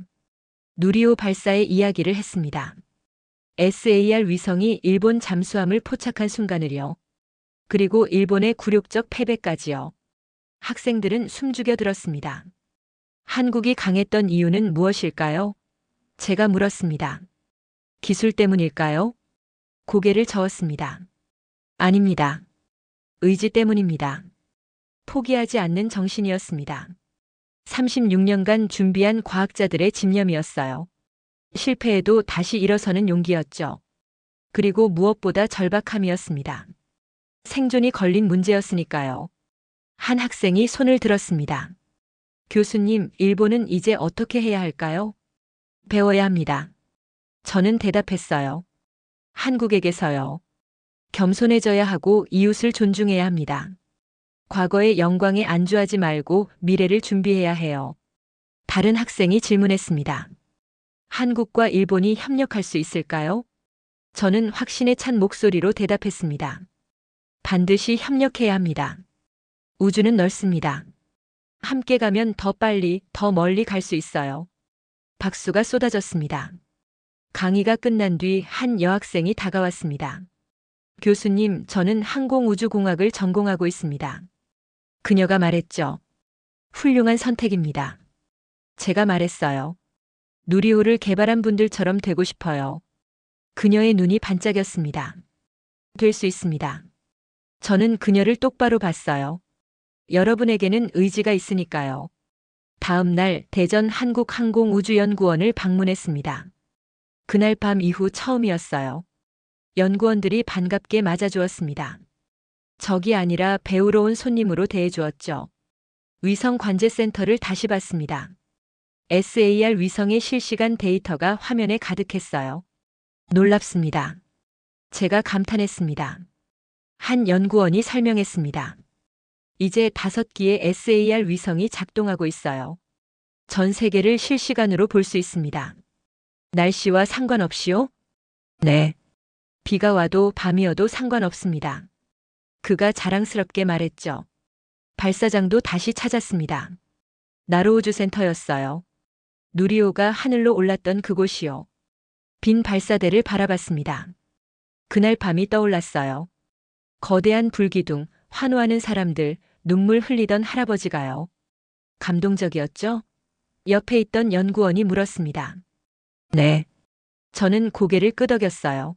누리호 발사의 이야기를 했습니다. SAR 위성이 일본 잠수함을 포착한 순간을요. 그리고 일본의 굴욕적 패배까지요. 학생들은 숨죽여 들었습니다. 한국이 강했던 이유는 무엇일까요? 제가 물었습니다. 기술 때문일까요? 고개를 저었습니다. 아닙니다. 의지 때문입니다. 포기하지 않는 정신이었습니다. 36년간 준비한 과학자들의 집념이었어요. 실패해도 다시 일어서는 용기였죠. 그리고 무엇보다 절박함이었습니다. 생존이 걸린 문제였으니까요. 한 학생이 손을 들었습니다. 교수님, 일본은 이제 어떻게 해야 할까요? 배워야 합니다. 저는 대답했어요. 한국에게서요. 겸손해져야 하고 이웃을 존중해야 합니다. 과거의 영광에 안주하지 말고 미래를 준비해야 해요. 다른 학생이 질문했습니다. 한국과 일본이 협력할 수 있을까요? 저는 확신에 찬 목소리로 대답했습니다. 반드시 협력해야 합니다. 우주는 넓습니다. 함께 가면 더 빨리, 더 멀리 갈 수 있어요. 박수가 쏟아졌습니다. 강의가 끝난 뒤 한 여학생이 다가왔습니다. 교수님, 저는 항공우주공학을 전공하고 있습니다. 그녀가 말했죠. 훌륭한 선택입니다. 제가 말했어요. 누리호를 개발한 분들처럼 되고 싶어요. 그녀의 눈이 반짝였습니다. 될 수 있습니다. 저는 그녀를 똑바로 봤어요. 여러분에게는 의지가 있으니까요. 다음 날 대전 한국항공우주연구원을 방문했습니다. 그날 밤 이후 처음이었어요. 연구원들이 반갑게 맞아주었습니다. 적이 아니라 배우러 온 손님으로 대해주었죠. 위성 관제센터를 다시 봤습니다. SAR 위성의 실시간 데이터가 화면에 가득했어요. 놀랍습니다. 제가 감탄했습니다. 한 연구원이 설명했습니다. 이제 5기의 SAR 위성이 작동하고 있어요. 전 세계를 실시간으로 볼 수 있습니다. 날씨와 상관없이요? 네. 비가 와도 밤이어도 상관없습니다. 그가 자랑스럽게 말했죠. 발사장도 다시 찾았습니다. 나로우주센터였어요. 누리호가 하늘로 올랐던 그곳이요. 빈 발사대를 바라봤습니다. 그날 밤이 떠올랐어요. 거대한 불기둥, 환호하는 사람들, 눈물 흘리던 할아버지가요. 감동적이었죠? 옆에 있던 연구원이 물었습니다. 네. 저는 고개를 끄덕였어요.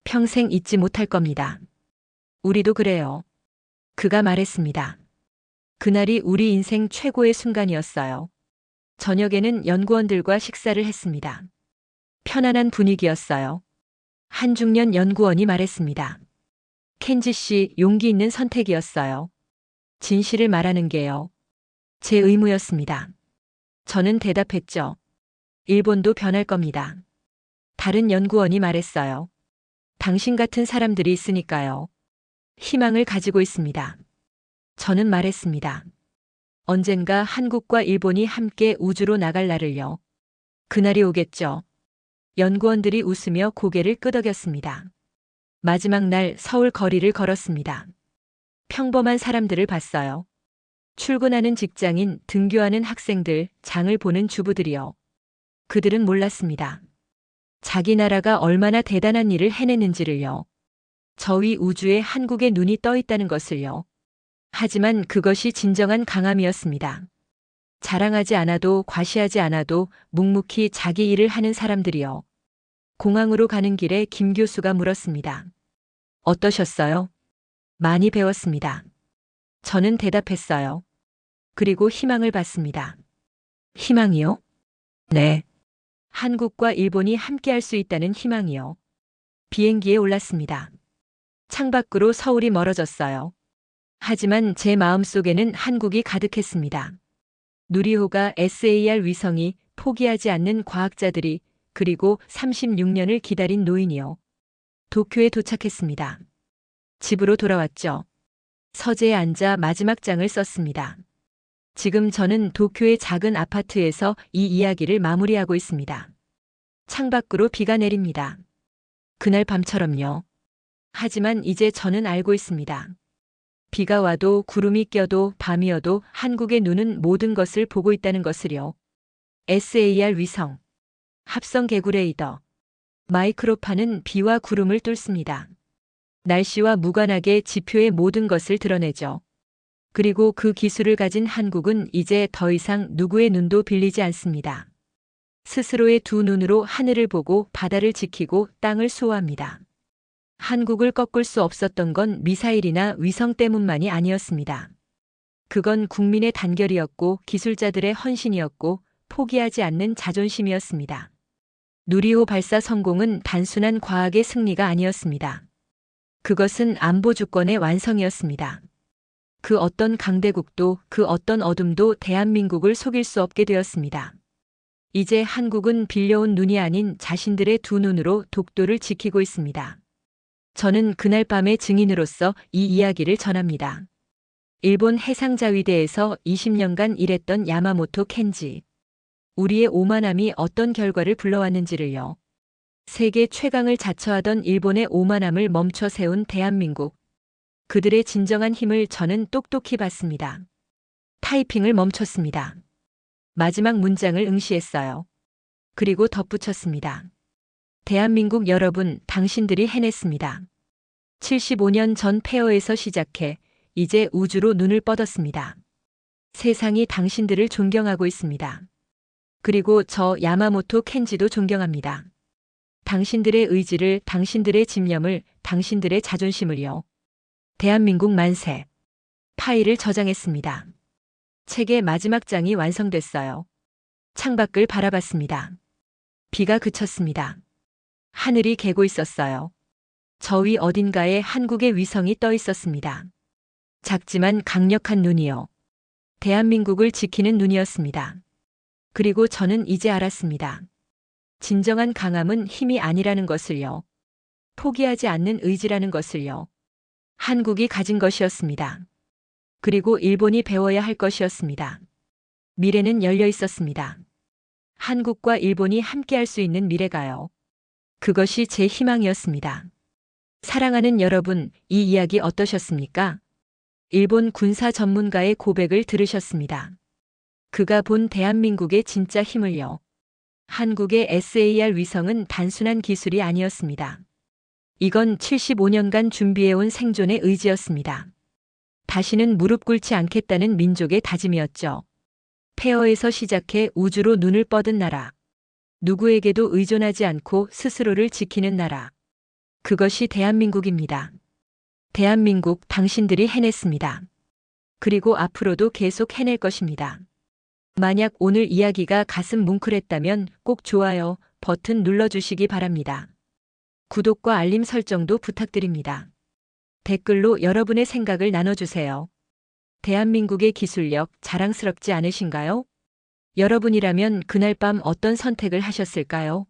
평생 잊지 못할 겁니다. 우리도 그래요. 그가 말했습니다. 그날이 우리 인생 최고의 순간이었어요. 저녁에는 연구원들과 식사를 했습니다. 편안한 분위기였어요. 한 중년 연구원이 말했습니다. 켄지 씨, 용기 있는 선택이었어요. 진실을 말하는 게요. 제 의무였습니다. 저는 대답했죠. 일본도 변할 겁니다. 다른 연구원이 말했어요. 당신 같은 사람들이 있으니까요. 희망을 가지고 있습니다. 저는 말했습니다. 언젠가 한국과 일본이 함께 우주로 나갈 날을요. 그날이 오겠죠. 연구원들이 웃으며 고개를 끄덕였습니다. 마지막 날 서울 거리를 걸었습니다. 평범한 사람들을 봤어요. 출근하는 직장인, 등교하는 학생들, 장을 보는 주부들이요. 그들은 몰랐습니다. 자기 나라가 얼마나 대단한 일을 해냈는지를요. 저 위 우주에 한국의 눈이 떠 있다는 것을요. 하지만 그것이 진정한 강함이었습니다. 자랑하지 않아도 과시하지 않아도 묵묵히 자기 일을 하는 사람들이요. 공항으로 가는 길에 김 교수가 물었습니다. 어떠셨어요? 많이 배웠습니다. 저는 대답했어요. 그리고 희망을 받습니다. 희망이요? 네. 한국과 일본이 함께할 수 있다는 희망이요. 비행기에 올랐습니다. 창밖으로 서울이 멀어졌어요. 하지만 제 마음속에는 한국이 가득했습니다. 누리호가 SAR 위성이 포기하지 않는 과학자들이 그리고 36년을 기다린 노인이요. 도쿄에 도착했습니다. 집으로 돌아왔죠. 서재에 앉아 마지막 장을 썼습니다. 지금 저는 도쿄의 작은 아파트에서 이 이야기를 마무리하고 있습니다. 창밖으로 비가 내립니다. 그날 밤처럼요. 하지만 이제 저는 알고 있습니다. 비가 와도 구름이 껴도 밤이어도 한국의 눈은 모든 것을 보고 있다는 것을요. SAR 위성, 합성 개구 레이더, 마이크로파는 비와 구름을 뚫습니다. 날씨와 무관하게 지표의 모든 것을 드러내죠. 그리고 그 기술을 가진 한국은 이제 더 이상 누구의 눈도 빌리지 않습니다. 스스로의 두 눈으로 하늘을 보고 바다를 지키고 땅을 수호합니다. 한국을 꺾을 수 없었던 건 미사일이나 위성 때문만이 아니었습니다. 그건 국민의 단결이었고 기술자들의 헌신이었고 포기하지 않는 자존심이었습니다. 누리호 발사 성공은 단순한 과학의 승리가 아니었습니다. 그것은 안보 주권의 완성이었습니다. 그 어떤 강대국도 그 어떤 어둠도 대한민국을 속일 수 없게 되었습니다. 이제 한국은 빌려온 눈이 아닌 자신들의 두 눈으로 독도를 지키고 있습니다. 저는 그날 밤의 증인으로서 이 이야기를 전합니다. 일본 해상자위대에서 20년간 일했던 야마모토 켄지. 우리의 오만함이 어떤 결과를 불러왔는지를요. 세계 최강을 자처하던 일본의 오만함을 멈춰 세운 대한민국. 그들의 진정한 힘을 저는 똑똑히 봤습니다. 타이핑을 멈췄습니다. 마지막 문장을 응시했어요. 그리고 덧붙였습니다. 대한민국 여러분, 당신들이 해냈습니다. 75년 전 폐허에서 시작해 이제 우주로 눈을 뻗었습니다. 세상이 당신들을 존경하고 있습니다. 그리고 저 야마모토 켄지도 존경합니다. 당신들의 의지를, 당신들의 집념을, 당신들의 자존심을요. 대한민국 만세. 파일을 저장했습니다. 책의 마지막 장이 완성됐어요. 창밖을 바라봤습니다. 비가 그쳤습니다. 하늘이 개고 있었어요. 저 위 어딘가에 한국의 위성이 떠 있었습니다. 작지만 강력한 눈이요. 대한민국을 지키는 눈이었습니다. 그리고 저는 이제 알았습니다. 진정한 강함은 힘이 아니라는 것을요. 포기하지 않는 의지라는 것을요. 한국이 가진 것이었습니다. 그리고 일본이 배워야 할 것이었습니다. 미래는 열려 있었습니다. 한국과 일본이 함께할 수 있는 미래가요. 그것이 제 희망이었습니다. 사랑하는 여러분, 이 이야기 어떠셨습니까? 일본 군사 전문가의 고백을 들으셨습니다. 그가 본 대한민국의 진짜 힘을요. 한국의 SAR 위성은 단순한 기술이 아니었습니다. 이건 75년간 준비해온 생존의 의지였습니다. 다시는 무릎 꿇지 않겠다는 민족의 다짐이었죠. 폐허에서 시작해 우주로 눈을 뻗은 나라. 누구에게도 의존하지 않고 스스로를 지키는 나라. 그것이 대한민국입니다. 대한민국, 당신들이 해냈습니다. 그리고 앞으로도 계속 해낼 것입니다. 만약 오늘 이야기가 가슴 뭉클했다면 꼭 좋아요 버튼 눌러주시기 바랍니다. 구독과 알림 설정도 부탁드립니다. 댓글로 여러분의 생각을 나눠주세요. 대한민국의 기술력 자랑스럽지 않으신가요? 여러분이라면 그날 밤 어떤 선택을 하셨을까요?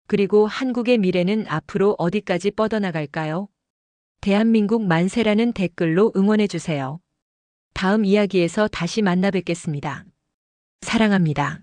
그리고 한국의 미래는 앞으로 어디까지 뻗어나갈까요? 대한민국 만세라는 댓글로 응원해주세요. 다음 이야기에서 다시 만나 뵙겠습니다. 사랑합니다.